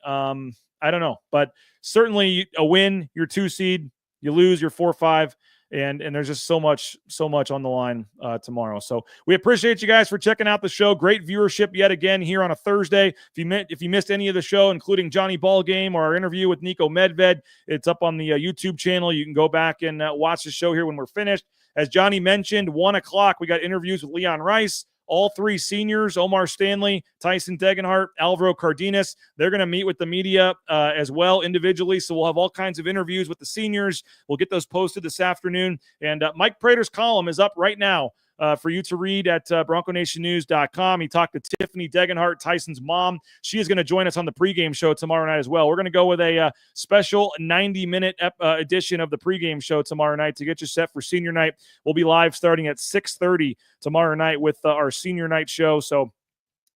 Speaker 5: I don't know. But certainly a win, your 2 seed, you lose, you're 4-5. And there's just so much on the line tomorrow. So we appreciate you guys for checking out the show. Great viewership yet again here on a Thursday. If you missed any of the show, including Johnny Ballgame or our interview with Niko Medved, it's up on the YouTube channel. You can go back and watch the show here when we're finished. As Johnny mentioned, 1 o'clock, we got interviews with Leon Rice. All 3 seniors, Omar Stanley, Tyson Degenhart, Alvaro Cardenas, they're going to meet with the media as well individually. So we'll have all kinds of interviews with the seniors. We'll get those posted this afternoon. And Mike Prater's column is up right now for you to read at BroncoNationNews.com. He talked to Tiffany Degenhart, Tyson's mom. She is going to join us on the pregame show tomorrow night as well. We're going to go with a special 90-minute edition of the pregame show tomorrow night to get you set for senior night. We'll be live starting at 6:30 tomorrow night with our senior night show. So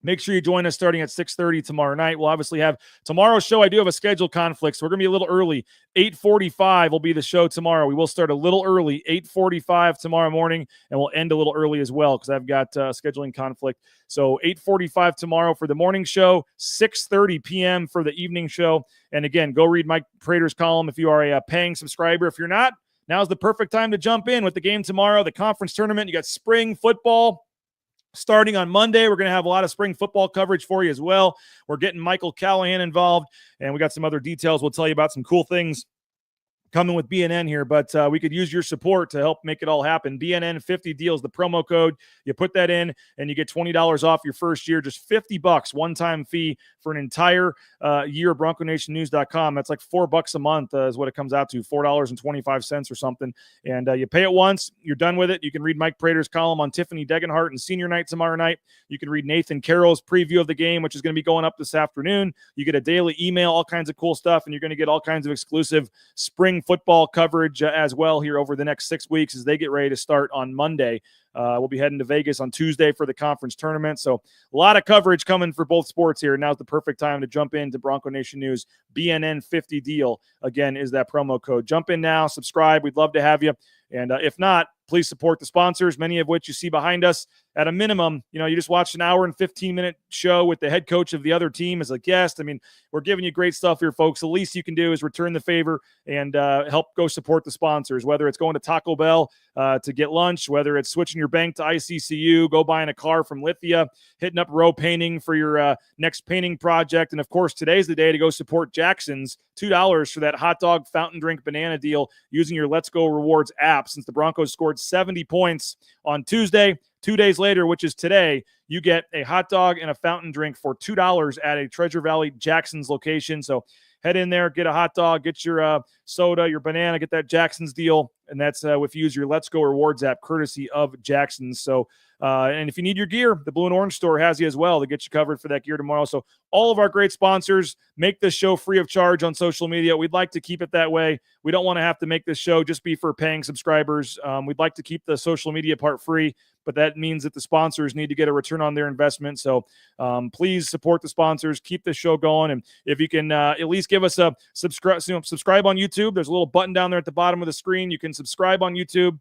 Speaker 5: make sure you join us starting at 6:30 tomorrow night. We'll obviously have tomorrow's show. I do have a schedule conflict, so we're going to be a little early. 8:45 will be the show tomorrow. We will start a little early, 8:45 tomorrow morning, and we'll end a little early as well because I've got scheduling conflict. So 8:45 tomorrow for the morning show, 6:30 p.m. for the evening show. And again, go read Mike Prater's column if you are a paying subscriber. If you're not, now's the perfect time to jump in with the game tomorrow, the conference tournament. You got spring football starting on Monday. We're going to have a lot of spring football coverage for you as well. We're getting Michael Callahan involved, and we got some other details. We'll tell you about some cool things coming with BNN here, but we could use your support to help make it all happen. BNN 50 deals, the promo code. You put that in and you get $20 off your first year, just $50, one-time fee for an entire year of BroncoNationNews.com. That's like $4 a month is what it comes out to, $4.25 or something. And you pay it once, you're done with it. You can read Mike Prater's column on Tyson Degenhart and senior night tomorrow night. You can read Nathan Carroll's preview of the game, which is going to be going up this afternoon. You get a daily email, all kinds of cool stuff, and you're going to get all kinds of exclusive spring football coverage as well here over the next 6 weeks as they get ready to start on Monday. We'll be heading to Vegas on Tuesday for the conference tournament. So a lot of coverage coming for both sports here. Now's the perfect time to jump into Bronco Nation News. BNN 50 deal, again, is that promo code. Jump in now, subscribe. We'd love to have you. And if not, please support the sponsors, many of which you see behind us. At a minimum, you just watched an hour and 15-minute show with the head coach of the other team as a guest. I mean, we're giving you great stuff here, folks. The least you can do is return the favor and help go support the sponsors, whether it's going to Taco Bell to get lunch, whether it's switching your bank to ICCU, go buying a car from Lithia, hitting up Row Painting for your next painting project. And, of course, today's the day to go support Jackson's, $2 for that hot dog fountain drink banana deal using your Let's Go Rewards app. Since the Broncos scored 70 points on Tuesday, 2 days later, which is today, you get a hot dog and a fountain drink for $2 at a Treasure Valley Jackson's location. So head in there, get a hot dog, get your soda, your banana, get that Jackson's deal. And that's if you use your Let's Go Rewards app, courtesy of Jackson's. So, and if you need your gear, the Blue and Orange store has you as well to get you covered for that gear tomorrow. So all of our great sponsors make this show free of charge on social media. We'd like to keep it that way. We don't want to have to make this show just be for paying subscribers. We'd like to keep the social media part free, but that means that the sponsors need to get a return on their investment. So please support the sponsors, keep the show going. And if you can at least give us a subscribe on YouTube, there's a little button down there at the bottom of the screen. You can subscribe on YouTube,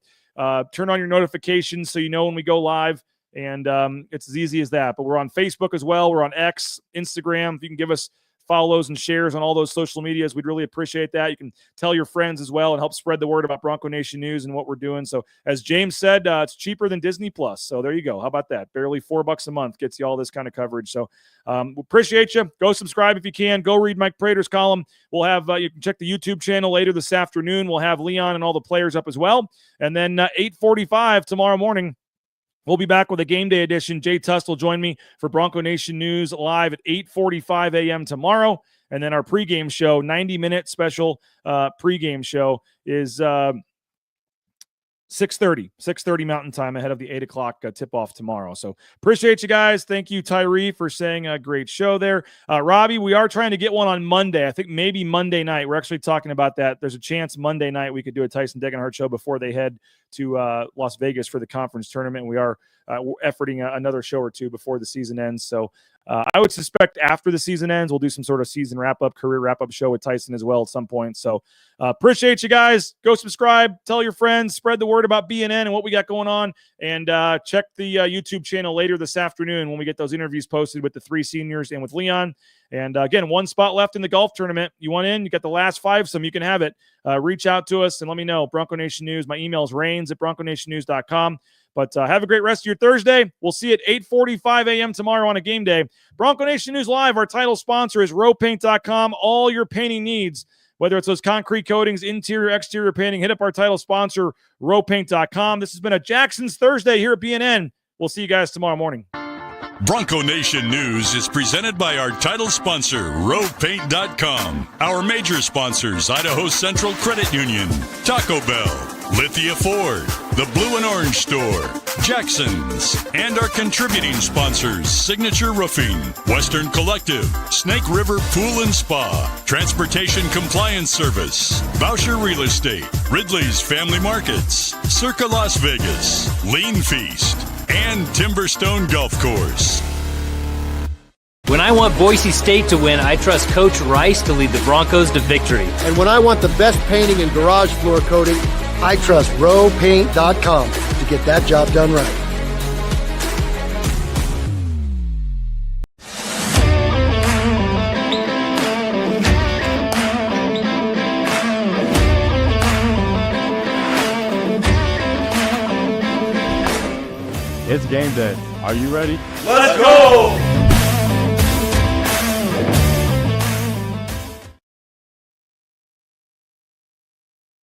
Speaker 5: turn on your notifications so you know when we go live. And it's as easy as that. But we're on Facebook as well. We're on X, Instagram. If you can give us follows and shares on all those social medias, we'd really appreciate that. You can tell your friends as well and help spread the word about Bronco Nation News and what we're doing. So as James said, it's cheaper than Disney Plus. So there you go. How about that? Barely $4 a month gets you all this kind of coverage. So we appreciate you. Go subscribe if you can. Go read Mike Prater's column. We'll have, you can check the YouTube channel later this afternoon. We'll have Leon and all the players up as well. And then 8:45 tomorrow morning, we'll be back with a game day edition. Jay Tust will join me for Bronco Nation News live at 8:45 a.m. tomorrow. And then our pregame show, 90-minute special pregame show is 6:30 Mountain Time ahead of the 8 o'clock tip-off tomorrow. So appreciate you guys. Thank you, Tyree, for saying a great show there. Robbie, we are trying to get one on Monday. I think maybe Monday night. We're actually talking about that. There's a chance Monday night we could do a Tyson Degenhart show before they head to Las Vegas for the conference tournament. We are efforting another show or two before the season ends. So I would suspect after the season ends, we'll do some sort of season wrap-up, career wrap-up show with Tyson as well at some point. So appreciate you guys. Go subscribe, tell your friends, spread the word about BNN and what we got going on, and check the YouTube channel later this afternoon when we get those interviews posted with the three seniors and with Leon. And again, one spot left in the golf tournament. You want in, you got the last five, some you can have it. Reach out to us and let me know. Bronco Nation News. My email is rains@bronconationnews.com. But have a great rest of your Thursday. We'll see you at 8:45 a.m. tomorrow on a game day. Bronco Nation News Live, our title sponsor is rowpaint.com. All your painting needs, whether it's those concrete coatings, interior, exterior painting, hit up our title sponsor, rowpaint.com. This has been a Jackson's Thursday here at BNN. We'll see you guys tomorrow morning.
Speaker 4: Bronco Nation News is presented by our title sponsor, rowpaint.com. Our major sponsors, Idaho Central Credit Union, Taco Bell, Lithia Ford, the Blue and Orange Store, Jackson's, and our contributing sponsors, Signature Roofing, Western Collective, Snake River Pool and Spa, Transportation Compliance Service, Voucher Real Estate, Ridley's Family Markets, Circa Las Vegas, Lean Feast, and Timberstone Golf Course.
Speaker 9: When I want Boise State to win, I trust Coach Rice to lead the Broncos to victory.
Speaker 7: And when I want the best painting and garage floor coating, I trust rowpaint.com to get that job done right.
Speaker 10: It's game day. Are you ready?
Speaker 5: Let's go!